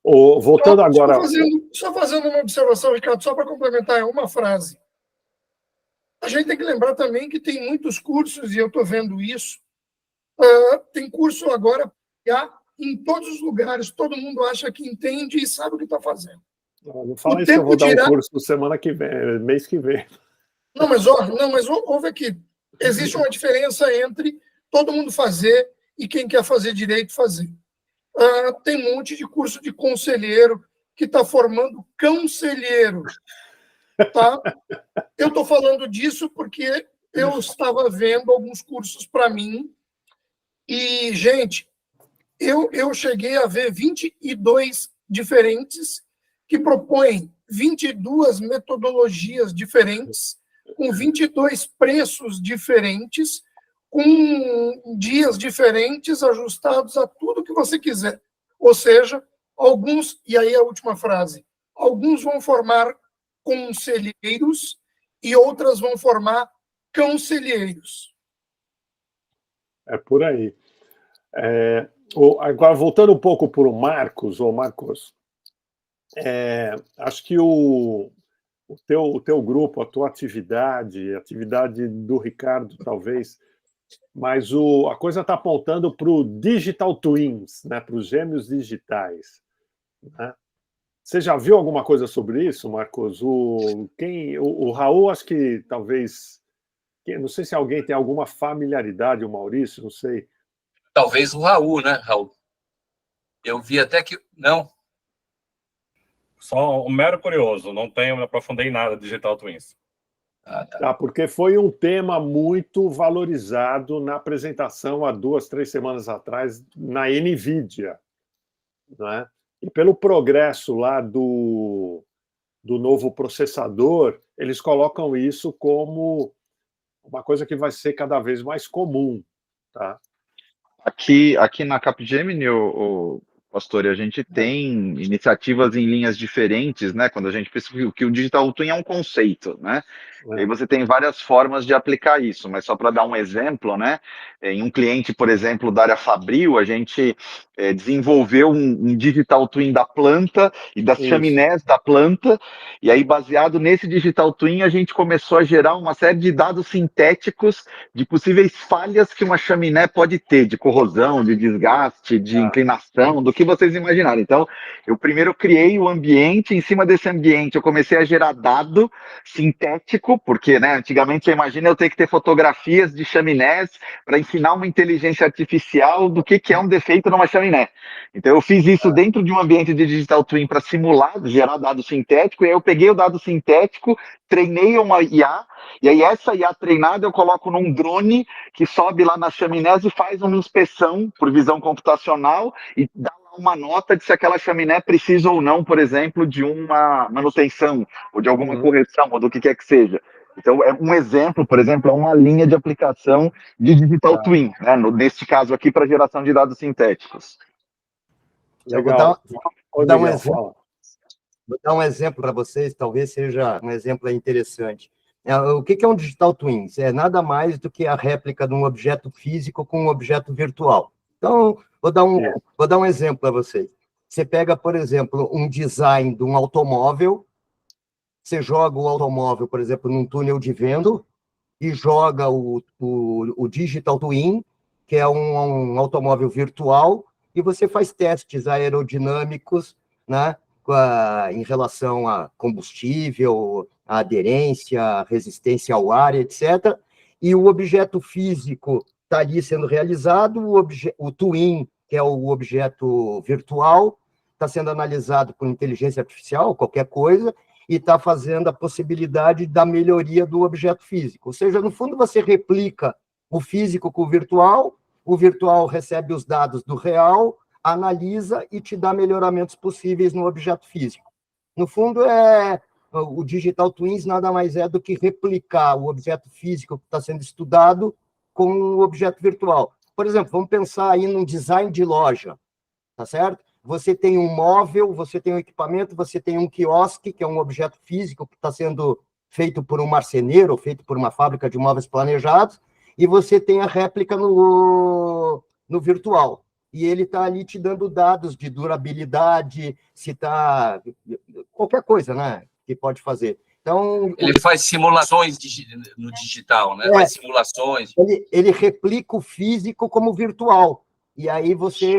Voltando agora... Só fazendo uma observação, Ricardo, só para complementar uma frase. A gente tem que lembrar também que tem muitos cursos, e eu estou vendo isso, tem curso agora em todos os lugares, todo mundo acha que entende e sabe o que está fazendo. Não fala isso que eu vou dar um curso semana que vem, mês que vem. Não, mas ouve aqui. Existe uma diferença entre todo mundo fazer e quem quer fazer direito fazer. Tem um monte de curso de conselheiro que está formando conselheiro. Tá? Eu estou falando disso porque eu estava vendo alguns cursos para mim e, gente, eu cheguei a ver 22 diferentes que propõem 22 metodologias diferentes, com 22 preços diferentes, com dias diferentes, ajustados a tudo que você quiser. Ou seja, alguns, e aí a última frase, alguns vão formar conselheiros e outras vão formar conselheiros. É por aí. Agora, voltando um pouco para o Marcos, acho que o teu grupo, a tua atividade, a atividade do Ricardo, talvez, mas a coisa está apontando para o Digital Twins, né, para os gêmeos digitais. Né? Você já viu alguma coisa sobre isso, Marcos? O Raul, acho que talvez... Não sei se alguém tem alguma familiaridade, o Maurício, não sei. Talvez o Raul, né, Raul? Eu vi até que... Não. Só um mero curioso, não aprofundei em nada Digital Twins. Porque foi um tema muito valorizado na apresentação há 2, 3 semanas atrás na NVIDIA. Né? E pelo progresso lá do novo processador, eles colocam isso como uma coisa que vai ser cada vez mais comum. Tá? Aqui na Capgemini, Pastor, a gente tem iniciativas em linhas diferentes, né? Quando a gente pensa que o Digital Twin é um conceito, né? E aí você tem várias formas de aplicar isso, mas só para dar um exemplo, né? Em um cliente, por exemplo, da área Fabril, a gente desenvolveu um Digital Twin da planta e das chaminés da planta, e aí baseado nesse Digital Twin a gente começou a gerar uma série de dados sintéticos de possíveis falhas que uma chaminé pode ter, de corrosão, de desgaste, de inclinação, do que vocês imaginarem. Então, eu primeiro criei o ambiente, em cima desse ambiente eu comecei a gerar dado sintético, porque, né, antigamente, você imagina eu ter que ter fotografias de chaminés para ensinar uma inteligência artificial do que é um defeito numa chaminé. Então, eu fiz isso dentro de um ambiente de Digital Twin para simular, gerar dado sintético, e aí eu peguei o dado sintético, treinei uma IA, e aí essa IA treinada eu coloco num drone que sobe lá nas chaminés e faz uma inspeção por visão computacional e dá lá uma nota de se aquela chaminé precisa ou não, por exemplo, de uma manutenção, ou de alguma correção, ou do que quer que seja. Então, é um exemplo, por exemplo, é uma linha de aplicação de Digital Twin, né? Neste caso aqui, para geração de dados sintéticos. Legal. Vou dar um exemplo para vocês, talvez seja um exemplo interessante. O que é um digital twin? É nada mais do que a réplica de um objeto físico com um objeto virtual. Então, vou dar um exemplo para vocês. Você pega, por exemplo, um design de um automóvel, você joga o automóvel, por exemplo, num túnel de vento, e joga o digital twin, que é um automóvel virtual, e você faz testes aerodinâmicos, né, em relação a combustível, a aderência, a resistência ao ar, etc. E o objeto físico está ali sendo realizado, o twin, que é o objeto virtual, está sendo analisado por inteligência artificial, qualquer coisa, e está fazendo a possibilidade da melhoria do objeto físico. Ou seja, no fundo, você replica o físico com o virtual recebe os dados do real, analisa e te dá melhoramentos possíveis no objeto físico. No fundo, o Digital Twins nada mais é do que replicar o objeto físico que está sendo estudado com o objeto virtual. Por exemplo, vamos pensar aí num design de loja, tá certo? Você tem um móvel, você tem um equipamento, você tem um quiosque, que é um objeto físico que está sendo feito por um marceneiro, feito por uma fábrica de móveis planejados, e você tem a réplica no virtual. E ele está ali te dando dados de durabilidade, se está... qualquer coisa, né, que pode fazer. Então, ele faz simulações no digital, né? Faz simulações. Ele replica o físico como virtual. E aí você...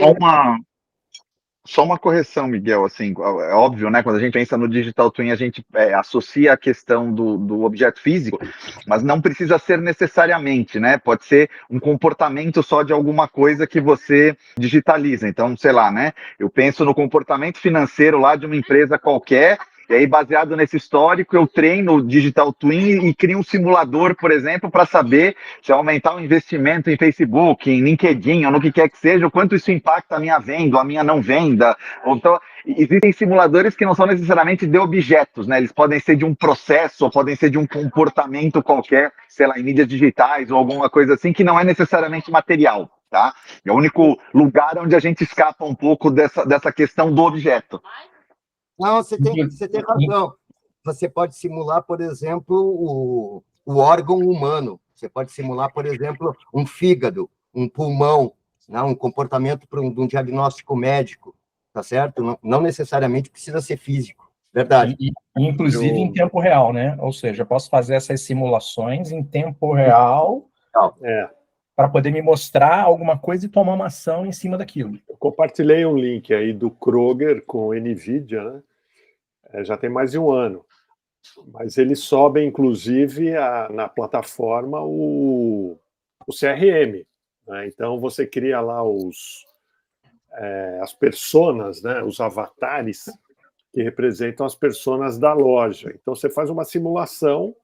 Só uma correção, Miguel, assim, é óbvio, né, quando a gente pensa no Digital Twin, a gente associa a questão do objeto físico, mas não precisa ser necessariamente, né, pode ser um comportamento só de alguma coisa que você digitaliza. Então, sei lá, né, eu penso no comportamento financeiro lá de uma empresa qualquer, e aí, baseado nesse histórico, eu treino o Digital Twin e crio um simulador, por exemplo, para saber se aumentar o investimento em Facebook, em LinkedIn, ou no que quer que seja, o quanto isso impacta a minha venda, ou a minha não venda. Então, existem simuladores que não são necessariamente de objetos, né? Eles podem ser de um processo, ou podem ser de um comportamento qualquer, sei lá, em mídias digitais, ou alguma coisa assim, que não é necessariamente material, tá? É o único lugar onde a gente escapa um pouco dessa questão do objeto. Não, você tem razão. Você pode simular, por exemplo, o órgão humano. Você pode simular, por exemplo, um fígado, um pulmão, né? Um comportamento de um diagnóstico médico, tá certo? Não necessariamente precisa ser físico. Verdade. Inclusive em tempo real, né? Ou seja, eu posso fazer essas simulações em tempo real para poder me mostrar alguma coisa e tomar uma ação em cima daquilo. Eu compartilhei um link aí do Kroger com o NVIDIA, né? Já tem mais de um ano. Mas eles sobem, inclusive, na plataforma o CRM. Né? Então, você cria lá as personas, né? Os avatares que representam as personas da loja. Então, você faz uma simulação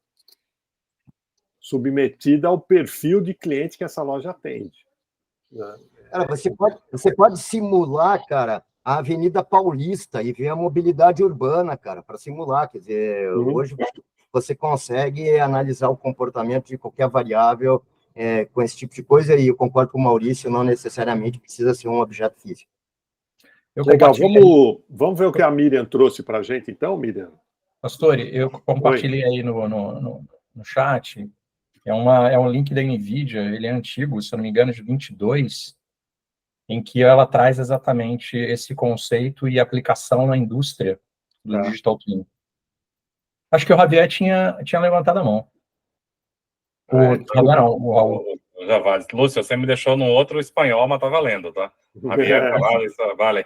submetida ao perfil de cliente que essa loja atende. Né? Cara, você pode simular, cara, a Avenida Paulista e ver a mobilidade urbana, cara, para simular. Quer dizer, hoje você consegue analisar o comportamento de qualquer variável com esse tipo de coisa, e eu concordo com o Maurício, não necessariamente precisa ser um objeto físico. Legal, vamos ver o que a Miriam trouxe para a gente, então, Miriam? Pastore, eu compartilhei aí no chat, é um link da NVIDIA, ele é antigo, se eu não me engano, de 22, em que ela traz exatamente esse conceito e aplicação na indústria do Digital Twin. Acho que o Javier tinha levantado a mão. O Raul. Já vale. Lúcio, você me deixou no outro espanhol, mas tá valendo, tá? Javier, isso vale.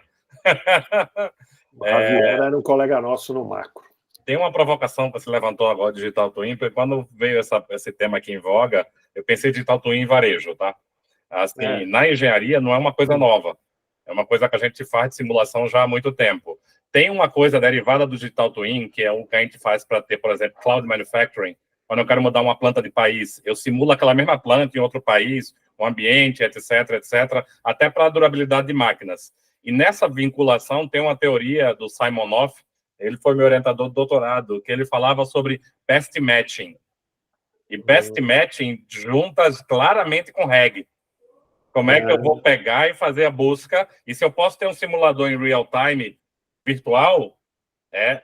O Javier era um colega nosso no macro. Tem uma provocação que você levantou agora, Digital Twin, porque quando veio esse tema aqui em voga, eu pensei Digital Twin em varejo, tá? Assim, na engenharia não é uma coisa nova. É uma coisa que a gente faz de simulação já há muito tempo. Tem uma coisa derivada do Digital Twin, que é o que a gente faz para ter, por exemplo, Cloud Manufacturing. Quando eu quero mudar uma planta de país, eu simulo aquela mesma planta em outro país, o ambiente, etc., etc., até para a durabilidade de máquinas. E nessa vinculação tem uma teoria do Simonoff, ele foi meu orientador de doutorado, que ele falava sobre best matching. E best matching juntas claramente com REG. Como é que eu vou pegar e fazer a busca? E se eu posso ter um simulador em real time virtual,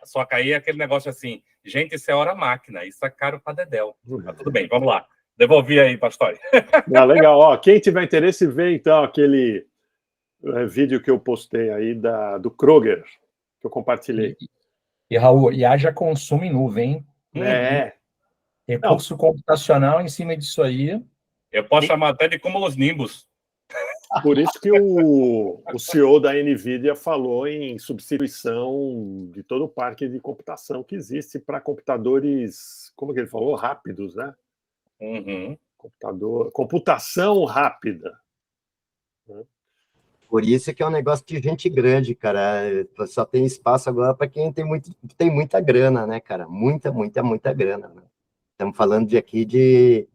só que aí é aquele negócio assim, Gente, isso é hora máquina, isso é caro para dedéu. Mas tudo bem, vamos lá. Devolvi aí, Pastore. Legal. Ó, quem tiver interesse, vê então aquele vídeo que eu postei aí do Kroger, que eu compartilhei. E Raul, e haja consumo em nuvem, hein? Recurso computacional em cima disso aí. Eu posso chamar até de cúmulos nimbus. Por isso que o CEO da NVIDIA falou em substituição de todo o parque de computação que existe para computadores, como que ele falou? Rápidos, né? Computação rápida. Por isso que é um negócio de gente grande, cara. Só tem espaço agora para quem tem muita grana, né, cara? Muita grana. Né? Estamos falando aqui de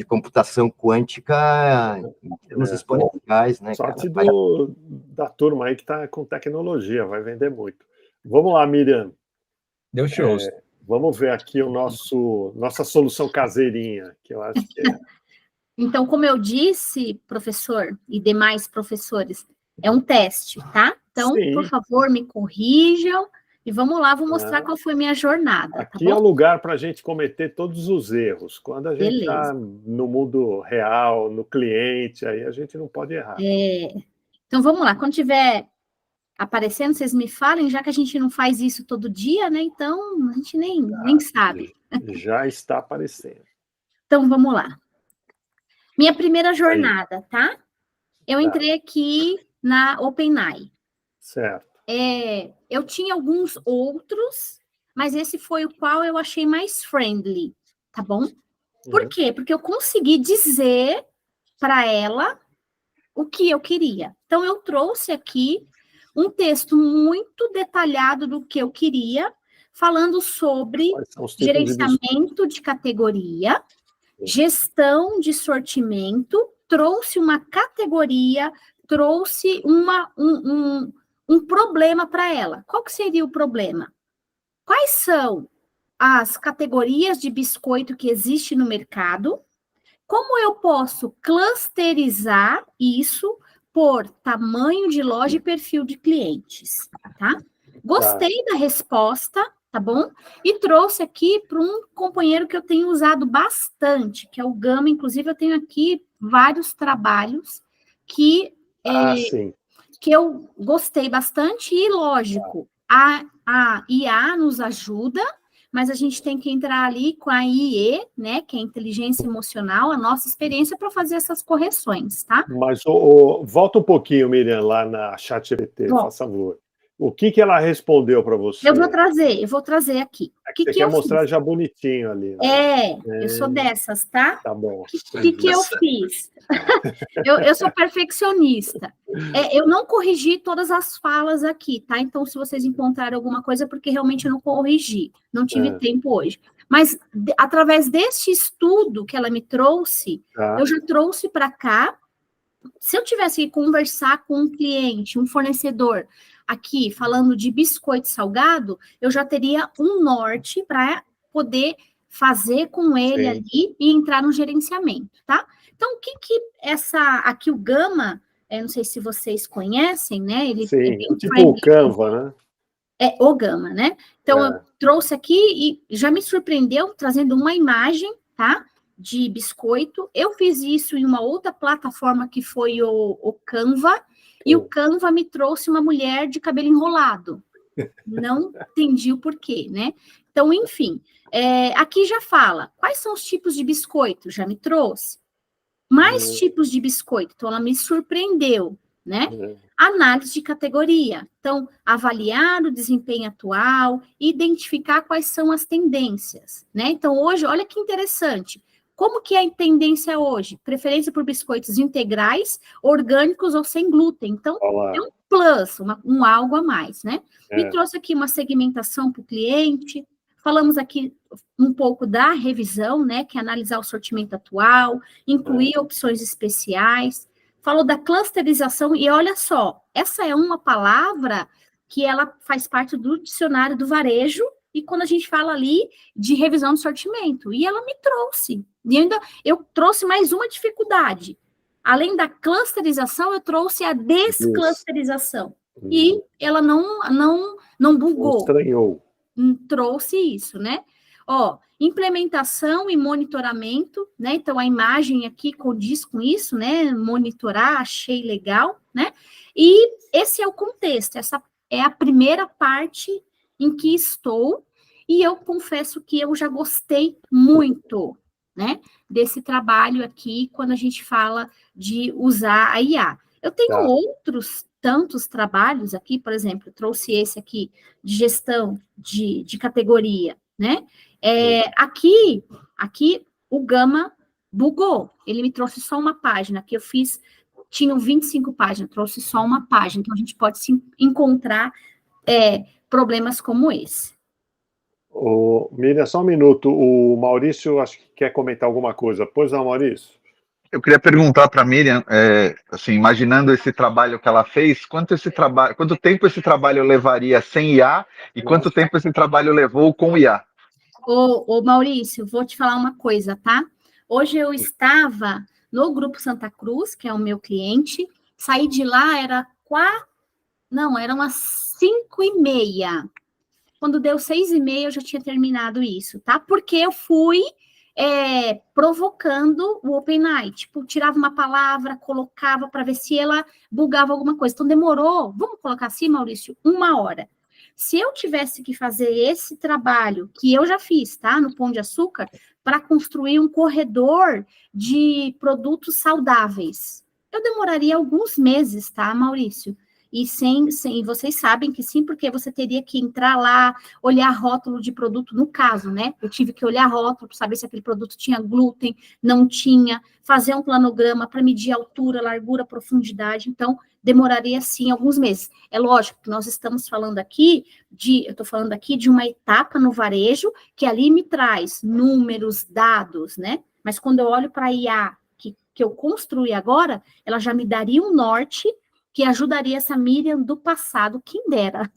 computação quântica em termos exponenciais, né, Sorte cara? da turma aí que está com tecnologia, vai vender muito. Vamos lá, Miriam. Deus te ouça. Vamos ver aqui nossa solução caseirinha, que eu acho que é. Então, como eu disse, professor e demais professores, é um teste, tá? Então, Sim. Por favor, me corrijam e vamos lá, vou mostrar qual foi minha jornada. Aqui tá é o lugar para a gente cometer todos os erros. Quando a gente está no mundo real, no cliente, aí a gente não pode errar. Então, vamos lá. Quando tiver aparecendo, vocês me falem, já que a gente não faz isso todo dia, né? Então, a gente nem sabe. Já está aparecendo. Então, vamos lá. Minha primeira jornada, tá? Eu entrei aqui na OpenAI. Certo. Eu tinha alguns outros, mas esse foi o qual eu achei mais friendly, tá bom? Por quê? Porque eu consegui dizer para ela o que eu queria. Então, eu trouxe aqui um texto muito detalhado do que eu queria, falando sobre gerenciamento de categoria, gestão de sortimento, trouxe uma categoria, trouxe um problema para ela. Qual que seria o problema? Quais são as categorias de biscoito que existe no mercado? Como eu posso clusterizar isso por tamanho de loja e perfil de clientes, tá? Gostei da resposta, tá bom? E trouxe aqui para um companheiro que eu tenho usado bastante, que é o Gama. Inclusive, eu tenho aqui vários trabalhos que eu gostei bastante e, lógico, a IA nos ajuda, mas a gente tem que entrar ali com a IE, né, que é a inteligência emocional, a nossa experiência para fazer essas correções, tá? Mas volta um pouquinho, Miriam, lá na ChatGPT, por favor. O que ela respondeu para você? Eu vou trazer aqui. Você quer mostrar já bonitinho ali, né? Eu sou dessas, tá? Tá bom. O que eu fiz? eu sou perfeccionista. Eu não corrigi todas as falas aqui, tá? Então, se vocês encontrarem alguma coisa, porque realmente eu não corrigi. Não tive tempo hoje. Mas, através deste estudo que ela me trouxe, eu já trouxe para cá. Se eu tivesse que conversar com um cliente, um fornecedor, aqui falando de biscoito salgado, eu já teria um norte para poder fazer com ele ali e entrar no gerenciamento, tá? Então, o que aqui o Gama, não sei se vocês conhecem, né? Ele tipo o Canva, né? O Gama, né? Então, eu trouxe aqui e já me surpreendeu trazendo uma imagem, tá? De biscoito. Eu fiz isso em uma outra plataforma que foi o Canva, e o Canva me trouxe uma mulher de cabelo enrolado. Não entendi o porquê, né? Então, enfim, aqui já fala, quais são os tipos de biscoito? Já me trouxe. Mais tipos de biscoito, então ela me surpreendeu, né? Análise de categoria. Então, avaliar o desempenho atual, identificar quais são as tendências, né? Então, hoje, olha que interessante. Como que é a tendência hoje? Preferência por biscoitos integrais, orgânicos ou sem glúten. Então, é um plus, um algo a mais, né? Me trouxe aqui uma segmentação para o cliente. Falamos aqui um pouco da revisão, né? Que é analisar o sortimento atual, incluir opções especiais. Falou da clusterização, e olha só, essa é uma palavra que ela faz parte do dicionário do varejo, e quando a gente fala ali de revisão do sortimento, e ela me trouxe. E ainda eu trouxe mais uma dificuldade. Além da clusterização, eu trouxe a desclusterização. E ela não bugou. trouxe isso, né? Ó, implementação e monitoramento, né? Então, a imagem aqui condiz com isso, né? Monitorar, achei legal, né? E esse é o contexto, essa é a primeira parte em que estou, e eu confesso que eu já gostei muito, né? Desse trabalho aqui, quando a gente fala de usar a IA. Eu tenho outros tantos trabalhos aqui, por exemplo, trouxe esse aqui, de gestão de categoria, né? Aqui o Gama bugou, ele me trouxe só uma página, que eu fiz, tinham 25 páginas, trouxe só uma página, então a gente pode sim encontrar problemas como esse. Miriam, só um minuto, o Maurício acho que quer comentar alguma coisa. Pois não, Maurício? Eu queria perguntar para a Miriam, assim, imaginando esse trabalho que ela fez, quanto tempo esse trabalho levaria sem IA e quanto tempo esse trabalho levou com IA? Ô Maurício, vou te falar uma coisa, tá? Hoje eu estava no Grupo Santa Cruz, que é o meu cliente, saí de lá, eram umas 5:30. Quando deu 6:30, eu já tinha terminado isso, tá? Porque eu fui provocando o OpenAI, tipo, tirava uma palavra, colocava para ver se ela bugava alguma coisa. Então, demorou, vamos colocar assim, Maurício, 1 hora. Se eu tivesse que fazer esse trabalho, que eu já fiz, tá? No Pão de Açúcar, para construir um corredor de produtos saudáveis, eu demoraria alguns meses, tá, Maurício? E vocês sabem que sim, porque você teria que entrar lá, olhar rótulo de produto, no caso, né? Eu tive que olhar rótulo para saber se aquele produto tinha glúten, não tinha, fazer um planograma para medir a altura, largura, profundidade, então demoraria sim alguns meses. É lógico que nós estamos falando aqui eu estou falando aqui de uma etapa no varejo que ali me traz números, dados, né? Mas quando eu olho para a IA que eu construí agora, ela já me daria um norte que ajudaria essa Miriam do passado, quem dera.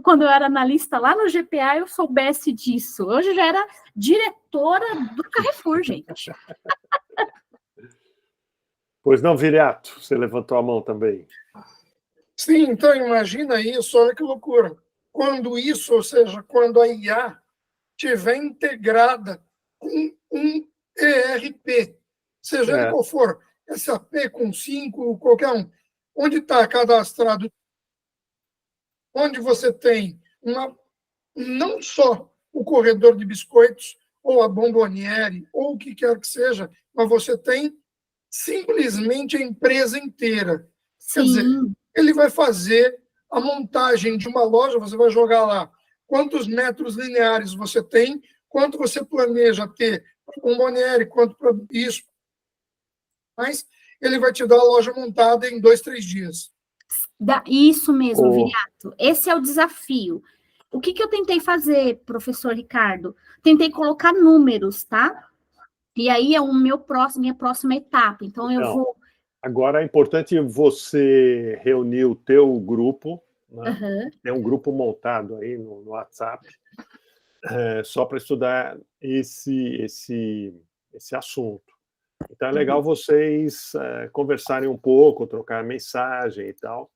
Quando eu era analista lá no GPA, eu soubesse disso. Hoje eu já era diretora do Carrefour, gente. Pois não, Viriato, você levantou a mão também. Sim, então imagina isso, olha que loucura. Quando isso, ou seja, quando a IA estiver integrada com um ERP, seja ele qual for, SAP com 5, qualquer um, onde está cadastrado, onde você tem não só o corredor de biscoitos, ou a bomboniere, ou o que quer que seja, mas você tem simplesmente a empresa inteira. Sim. Quer dizer, ele vai fazer a montagem de uma loja, você vai jogar lá quantos metros lineares você tem, quanto você planeja ter para bomboniere, quanto para isso, mas ele vai te dar a loja montada em 2, 3 dias. Isso mesmo, Viriato. Esse é o desafio. O que eu tentei fazer, professor Ricardo? Tentei colocar números, tá? E aí é minha próxima etapa. Então, eu vou... Agora, é importante você reunir o teu grupo, né? Tem um grupo montado aí no WhatsApp, só para estudar esse assunto. Então, é legal vocês conversarem um pouco, trocar mensagem e tal,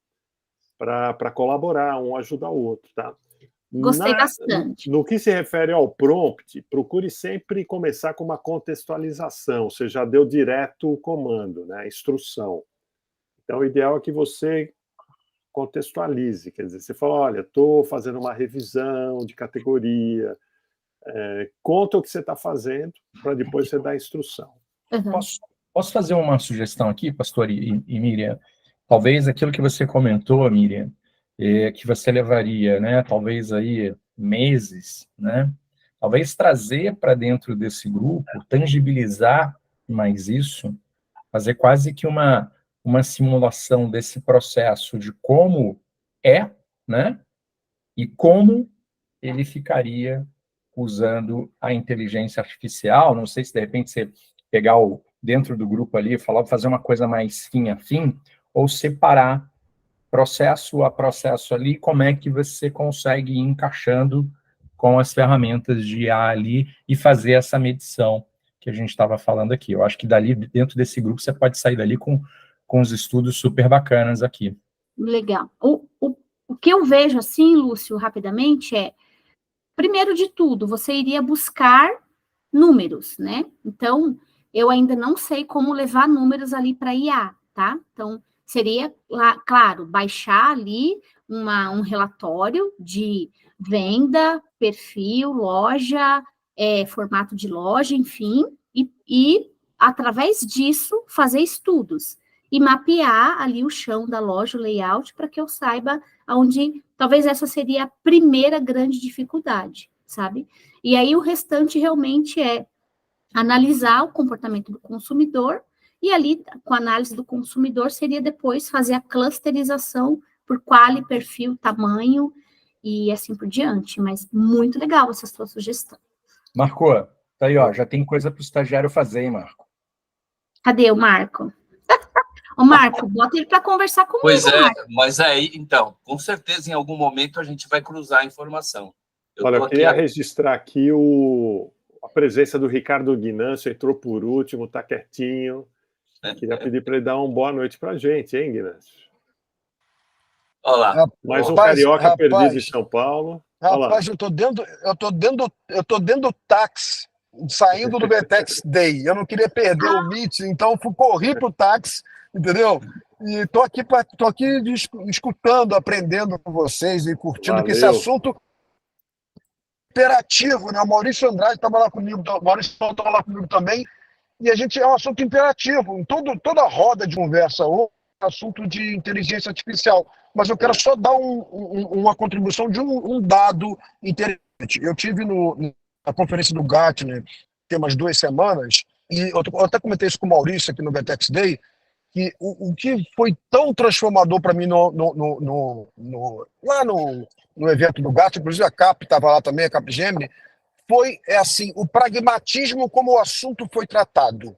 para colaborar, um ajudar o outro, tá? Gostei bastante. No que se refere ao prompt, procure sempre começar com uma contextualização. Você já deu direto o comando, né? A instrução. Então, o ideal é que você contextualize. Quer dizer, você fala, olha, estou fazendo uma revisão de categoria. Conta o que você está fazendo para depois você dar a instrução. Posso fazer uma sugestão aqui, pastor e Miriam? Talvez aquilo que você comentou, Miriam, que você levaria, né, talvez aí meses, né? Talvez trazer para dentro desse grupo, tangibilizar mais isso, fazer quase que uma simulação desse processo de como né? E como ele ficaria usando a inteligência artificial. Não sei se de repente você pegar dentro do grupo ali, fazer uma coisa mais fim a fim, ou separar processo a processo ali, como é que você consegue ir encaixando com as ferramentas de IA ali e fazer essa medição que a gente estava falando aqui. Eu acho que dali, dentro desse grupo, você pode sair dali com os estudos super bacanas aqui. Legal. O que eu vejo assim, Lúcio, rapidamente, primeiro de tudo, você iria buscar números, né? Então, eu ainda não sei como levar números ali para IA, tá? Então, seria, lá, claro, baixar ali um relatório de venda, perfil, loja, formato de loja, enfim, e através disso, fazer estudos e mapear ali o chão da loja, o layout, para que eu saiba aonde, talvez essa seria a primeira grande dificuldade, sabe? E aí o restante realmente é analisar o comportamento do consumidor, e ali, com a análise do consumidor, seria depois fazer a clusterização por quali, perfil, tamanho, e assim por diante. Mas muito legal essa sua sugestão. Marco, tá aí, ó, já tem coisa para o estagiário fazer, hein, Marco? Cadê o Marco? Ô, Marco, bota ele para conversar comigo. Pois é, Marco. mas aí, então, com certeza, em algum momento, a gente vai cruzar a informação. Olha, eu queria registrar aqui a presença do Ricardo Guinâncio, entrou por último, está quietinho. Queria pedir para ele dar uma boa noite para a gente, hein, Guinâncio? Olá. Mais um carioca perdido em São Paulo. Rapaz, eu tô dentro do táxi, saindo do BTEX Day. Eu não queria perder o meeting, então corri pro táxi, entendeu? E tô aqui escutando, aprendendo com vocês e curtindo que esse assunto imperativo, né? O Maurício Andrade estava lá comigo, o Maurício estava lá comigo também, e a gente é um assunto imperativo. Em toda roda de conversa hoje, assunto de inteligência artificial. Mas eu quero só dar uma contribuição de um dado interessante. Eu tive na conferência do Gartner tem umas 2 semanas, e eu até comentei isso com o Maurício aqui no BTEX Day, que o que foi tão transformador para mim lá no evento do Gartner, inclusive a CAP estava lá também, a Capgemini, foi assim, o pragmatismo como o assunto foi tratado.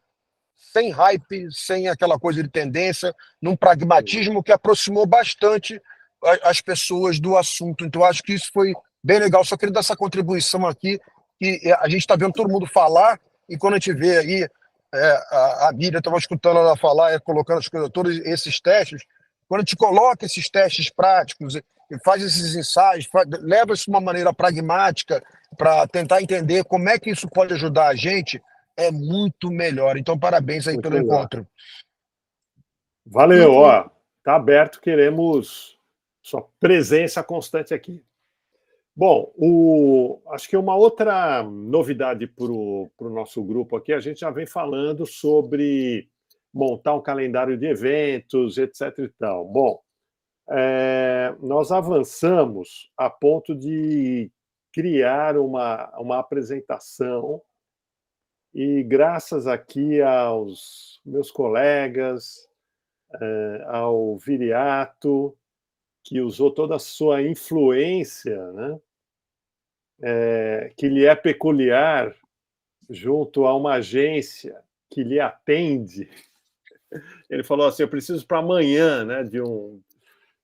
Sem hype, sem aquela coisa de tendência, num pragmatismo que aproximou bastante as pessoas do assunto. Então, acho que isso foi bem legal. Só queria dar essa contribuição aqui, que a gente está vendo todo mundo falar, e quando a gente vê aí, a Miriam estava escutando ela falar, colocando as coisas todas, esses testes, quando a gente coloca esses testes práticos e faz esses ensaios, leva isso de uma maneira pragmática para tentar entender como é que isso pode ajudar a gente, é muito melhor. Então, parabéns aí pelo encontro. Valeu, ó. Tá aberto, queremos sua presença constante aqui. Bom, acho que uma outra novidade para o nosso grupo aqui, a gente já vem falando sobre montar um calendário de eventos, etc. e tal. Bom, nós avançamos a ponto de criar uma apresentação, e graças aqui aos meus colegas, ao Viriato, que usou toda a sua influência, né, que lhe é peculiar, junto a uma agência que lhe atende. Ele falou assim, eu preciso para amanhã, né, de um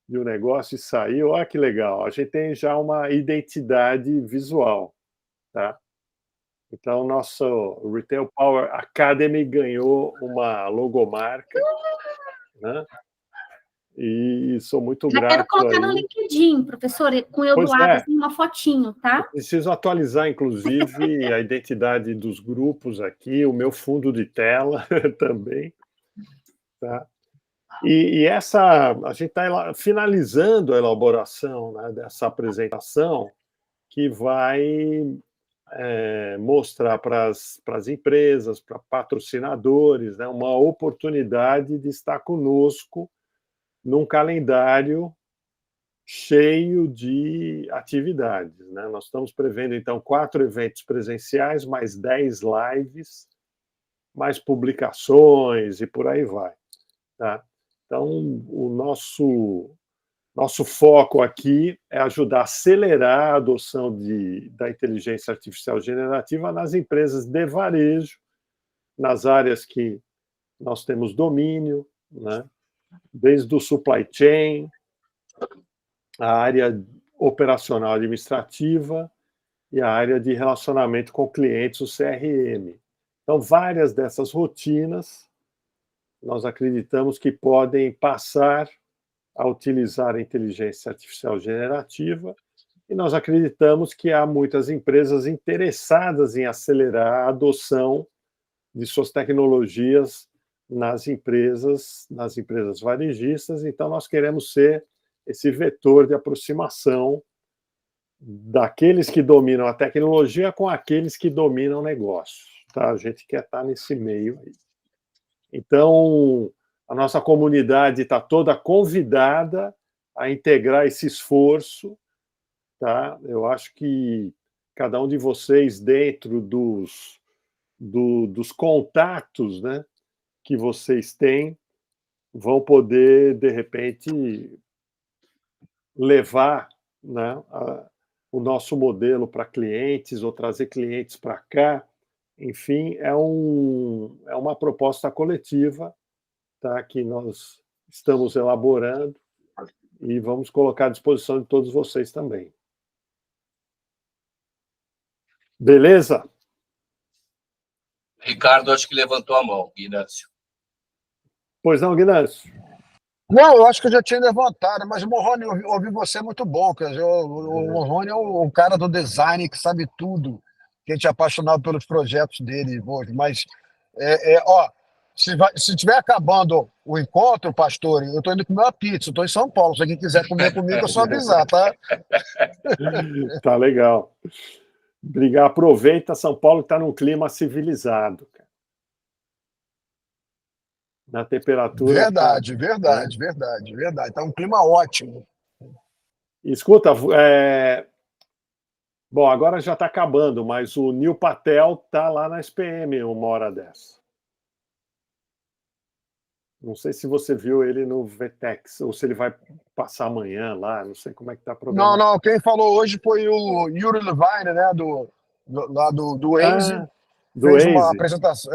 negócio, e saiu. Olha que legal, a gente tem já uma identidade visual, tá? Então, nosso Retail Power Academy ganhou uma logomarca, né? E sou muito grato. Já quero colocar no LinkedIn, professor, com eu do lado, assim, uma fotinho, tá? Eu preciso atualizar, inclusive, a identidade dos grupos aqui, o meu fundo de tela também, tá? E a gente está finalizando a elaboração, né, dessa apresentação, que vai mostrar para as empresas, para patrocinadores, né, uma oportunidade de estar conosco num calendário cheio de atividades, né? Nós estamos prevendo, então, 4 eventos presenciais, mais 10 lives, mais publicações e por aí vai, tá? Então, o nosso foco aqui é ajudar a acelerar a adoção da inteligência artificial generativa nas empresas de varejo, nas áreas que nós temos domínio, né? Desde o supply chain, a área operacional administrativa e a área de relacionamento com clientes, o CRM. Então, várias dessas rotinas, nós acreditamos que podem passar a utilizar a inteligência artificial generativa e nós acreditamos que há muitas empresas interessadas em acelerar a adoção de suas tecnologias nas empresas varejistas, então nós queremos ser esse vetor de aproximação daqueles que dominam a tecnologia com aqueles que dominam o negócio, tá? A gente quer estar nesse meio aí. Então, a nossa comunidade está toda convidada a integrar esse esforço, tá? Eu acho que cada um de vocês, dentro dos contatos, né, que vocês têm, vão poder, de repente, levar, né, o nosso modelo para clientes ou trazer clientes para cá. Enfim, é uma proposta coletiva, tá, que nós estamos elaborando e vamos colocar à disposição de todos vocês também. Beleza? Ricardo, acho que levantou a mão, Inácio. Pois não, Guinâncio? Não, eu acho que eu já tinha levantado, mas o Morrone, ouvir você é muito bom. Quer dizer, o Morrone é o cara do design que sabe tudo, que a gente é apaixonado pelos projetos dele hoje. Mas, ó, se tiver acabando o encontro, pastor, eu estou indo comer uma pizza, eu estou em São Paulo. Se alguém quiser comer comigo, é só avisar, tá? Tá legal. Obrigado. Aproveita, São Paulo está num clima civilizado. Na temperatura. Verdade. Tá um clima ótimo. Escuta, bom, agora já está acabando, mas o Neil Patel está lá na SPM uma hora dessa. Não sei se você viu ele no VTEX, ou se ele vai passar amanhã lá, não sei como é que está o programa. Não, quem falou hoje foi o Yuri Levine, né, lá do Waze. Do fez Waze. uma apresentação.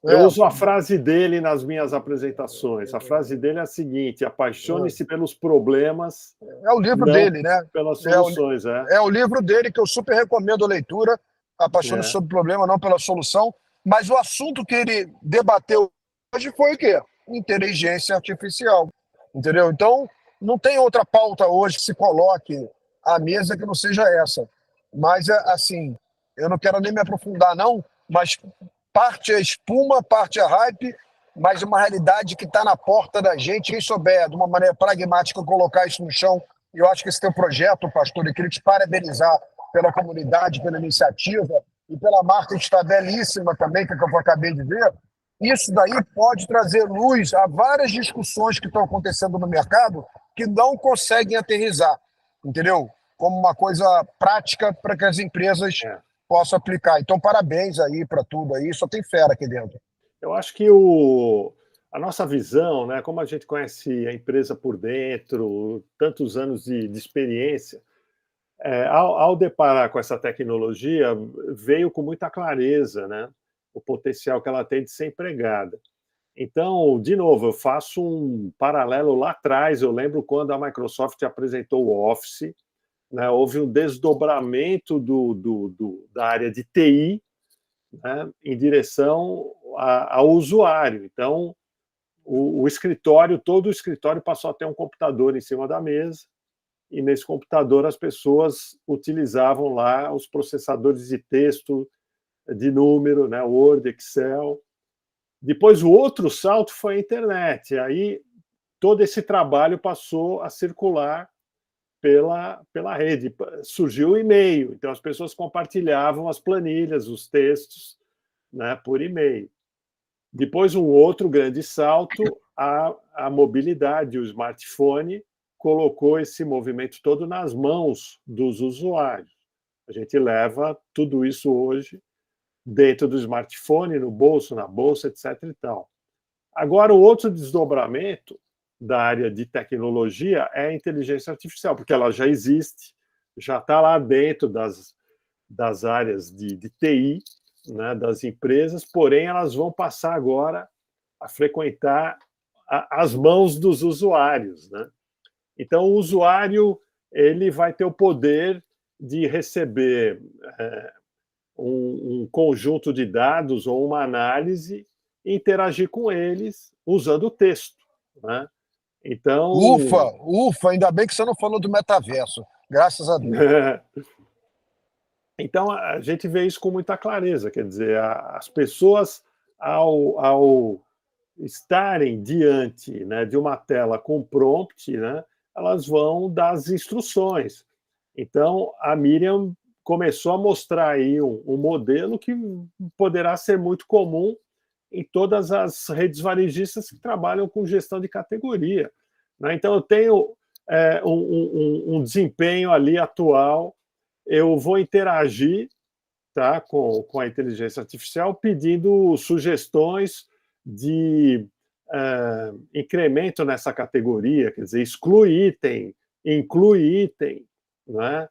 Eu uso a frase dele nas minhas apresentações. A frase dele é a seguinte: apaixone-se pelos problemas. É o livro dele, né? Pelas soluções, É o livro dele que eu super recomendo a leitura. Apaixone-se sobre o problema, não pela solução. Mas o assunto que ele debateu hoje foi o quê? Inteligência artificial. Entendeu? Então, não tem outra pauta hoje que se coloque à mesa que não seja essa. Mas, assim, eu não quero nem me aprofundar, não, mas parte é espuma, parte é hype, mas uma realidade que está na porta da gente. Quem souber, de uma maneira pragmática, colocar isso no chão, eu acho que esse teu projeto, pastor, eu queria te parabenizar pela comunidade, pela iniciativa e pela marca que está belíssima também, que eu acabei de ver. Isso daí pode trazer luz a várias discussões que estão acontecendo no mercado que não conseguem aterrissar, entendeu? Como uma coisa prática para que as empresas possam aplicar. Então, parabéns aí para tudo aí, só tem fera aqui dentro. Eu acho que a nossa visão, né, como a gente conhece a empresa por dentro, tantos anos de experiência, ao deparar com essa tecnologia, veio com muita clareza, né, o potencial que ela tem de ser empregada. Então, de novo, eu faço um paralelo lá atrás. Eu lembro quando a Microsoft apresentou o Office, né, houve um desdobramento da área de TI, né, em direção ao usuário. Então, todo o escritório passou a ter um computador em cima da mesa, e nesse computador as pessoas utilizavam lá os processadores de texto, de número, né, Word, Excel. Depois, o outro salto foi a internet. Aí, todo esse trabalho passou a circular pela rede. Surgiu o e-mail, então as pessoas compartilhavam as planilhas, os textos, né, por e-mail. Depois, um outro grande salto, a mobilidade, o smartphone colocou esse movimento todo nas mãos dos usuários. A gente leva tudo isso hoje dentro do smartphone, no bolso, na bolsa, etc. e tal. Agora, o outro desdobramento da área de tecnologia é a inteligência artificial, porque ela já existe, já está lá dentro das áreas de TI, né, das empresas, porém elas vão passar agora a frequentar as mãos dos usuários, né? Então, o usuário ele vai ter o poder de receber um conjunto de dados ou uma análise e interagir com eles usando o texto, né? Então... Ufa, ainda bem que você não falou do metaverso. Graças a Deus. Então, a gente vê isso com muita clareza, quer dizer, as pessoas, ao estarem diante, né, de uma tela com prompt, né, elas vão dar as instruções. Então, a Miriam começou a mostrar aí um modelo que poderá ser muito comum em todas as redes varejistas que trabalham com gestão de categoria, né? Então, eu tenho um desempenho ali atual, eu vou interagir, tá, com a inteligência artificial, pedindo sugestões de incremento nessa categoria, quer dizer, exclui item, inclui item, né?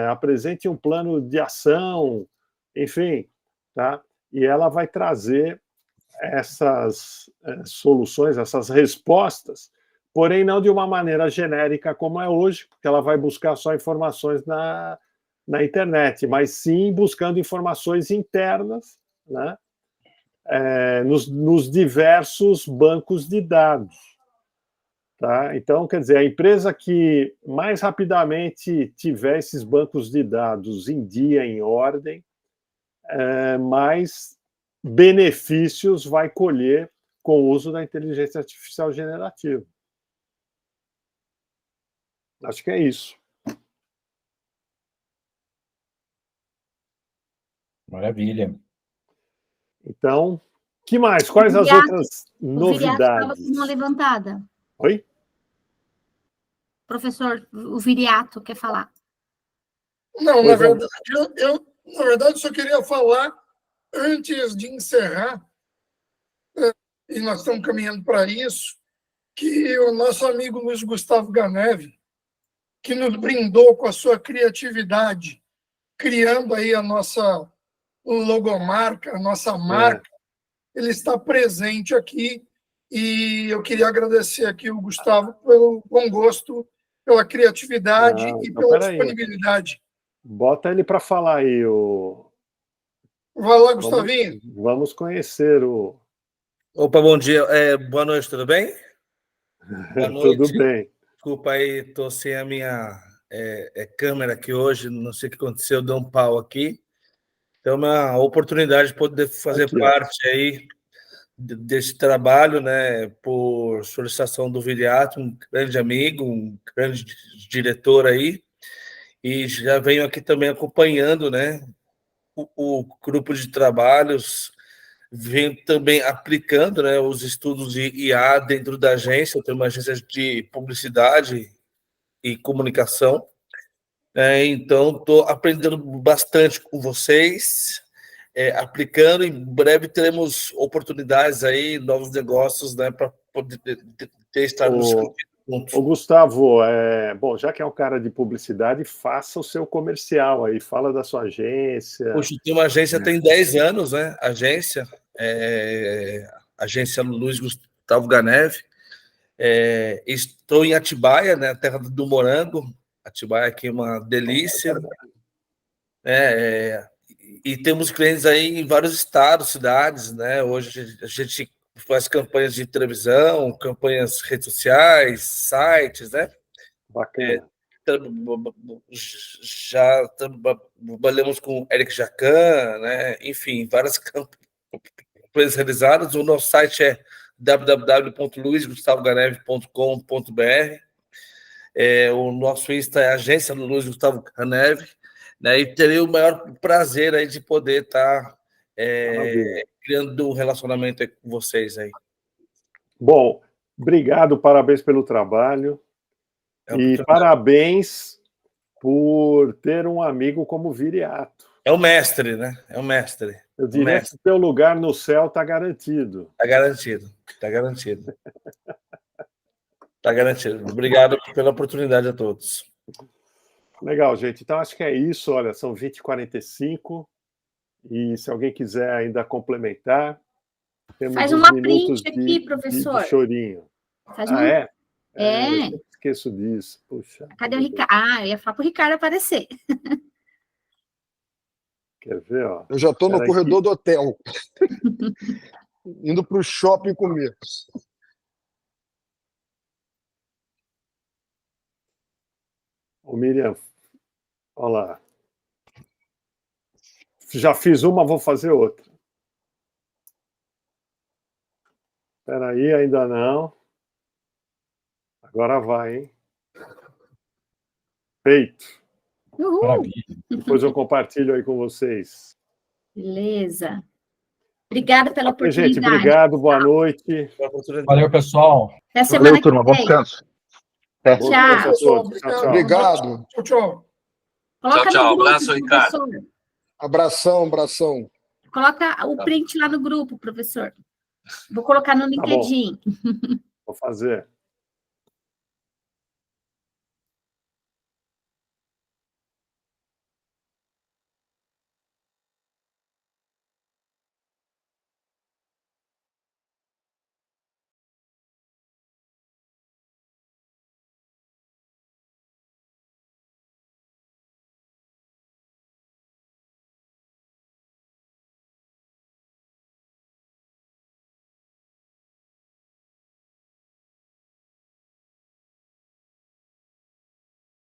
Apresente um plano de ação, enfim, tá? E ela vai trazer essas soluções, essas respostas, porém não de uma maneira genérica como é hoje, porque ela vai buscar só informações na internet, mas sim buscando informações internas, né, nos diversos bancos de dados. Tá? Então, quer dizer, a empresa que mais rapidamente tiver esses bancos de dados em dia, em ordem, mais benefícios vai colher com o uso da inteligência artificial generativa. Acho que é isso. Maravilha. Então, que mais? Quais as outras novidades? O Viriato estava com uma levantada. Oi? Professor, o Viriato quer falar. Não, na verdade, eu só queria falar, antes de encerrar, e nós estamos caminhando para isso, que o nosso amigo Luiz Gustavo Ganeve, que nos brindou com a sua criatividade, criando aí a nossa logomarca, a nossa marca, ele está presente aqui, e eu queria agradecer aqui o Gustavo pelo bom gosto, pela criatividade e pela disponibilidade. Bota ele para falar aí. Vai lá, Gustavinho. Vamos conhecer o... Opa, bom dia. Boa noite, tudo bem? Boa noite. Tudo bem. Desculpa aí, estou sem a minha câmera aqui hoje, não sei o que aconteceu, deu um pau aqui. Então, é uma oportunidade de poder fazer parte aí desse trabalho, né, por solicitação do Viriato, um grande amigo, um grande diretor aí, e já venho aqui também acompanhando, né, o grupo de trabalhos, venho também aplicando, né, os estudos de IA dentro da agência. Eu tenho uma agência de publicidade e comunicação, então estou aprendendo bastante com vocês, aplicando. Em breve teremos oportunidades aí, novos negócios, né, para poder estarmos juntos. Ô Gustavo, bom, já que é um cara de publicidade, faça o seu comercial aí, fala da sua agência. Poxa, tem uma agência, tem 10 anos, né? Agência Luiz Gustavo Ganeve. Estou em Atibaia, né, terra do morango. Atibaia aqui é uma delícia. E temos clientes aí em vários estados, cidades, né? Hoje a gente faz campanhas de televisão, campanhas redes sociais, sites, né? Bacana. Já trabalhamos com Eric Jacan, né? Enfim, várias campanhas realizadas. O nosso site é www.luizgustavoganeve.com.br. O nosso Insta é Agência Luiz Gustavo Ganeve, né? E terei o maior prazer aí de poder estar criando um relacionamento aí com vocês aí. Bom, obrigado, parabéns pelo trabalho. E parabéns por ter um amigo como Viriato. É o mestre, né? É o mestre. Eu diria que o teu lugar no céu está garantido. Está garantido, está garantido. Está garantido. Obrigado pela oportunidade a todos. Legal, gente. Então, acho que é isso. Olha, são 20h45. E se alguém quiser ainda complementar, temos Faz uma print aqui, professor. De chorinho. Faz Eu esqueço disso. Puxa. Cadê o Ricardo? Eu ia falar para o Ricardo aparecer. Quer ver? Ó? Eu já estou no corredor do hotel. Indo para o shopping comer. Miriam, olha lá. Já fiz uma, vou fazer outra. Espera aí, ainda não. Agora vai, hein? Feito. Uhul. Maravilha. Depois eu compartilho aí com vocês. Beleza. Obrigada pela Ok, oportunidade. gente, obrigado, boa noite. Valeu, pessoal. Até semana Valeu, turma. que Bom vem. descanso. Bom Tchau. descanso a todos. Pessoal, Tchau, tchau. Obrigado. Tchau, tchau. Coloca Tchau, no grupo, abraço, Ricardo. professor. Abração, abração. Coloca o print lá no grupo, professor. Vou colocar no Tá bom. LinkedIn. Vou fazer.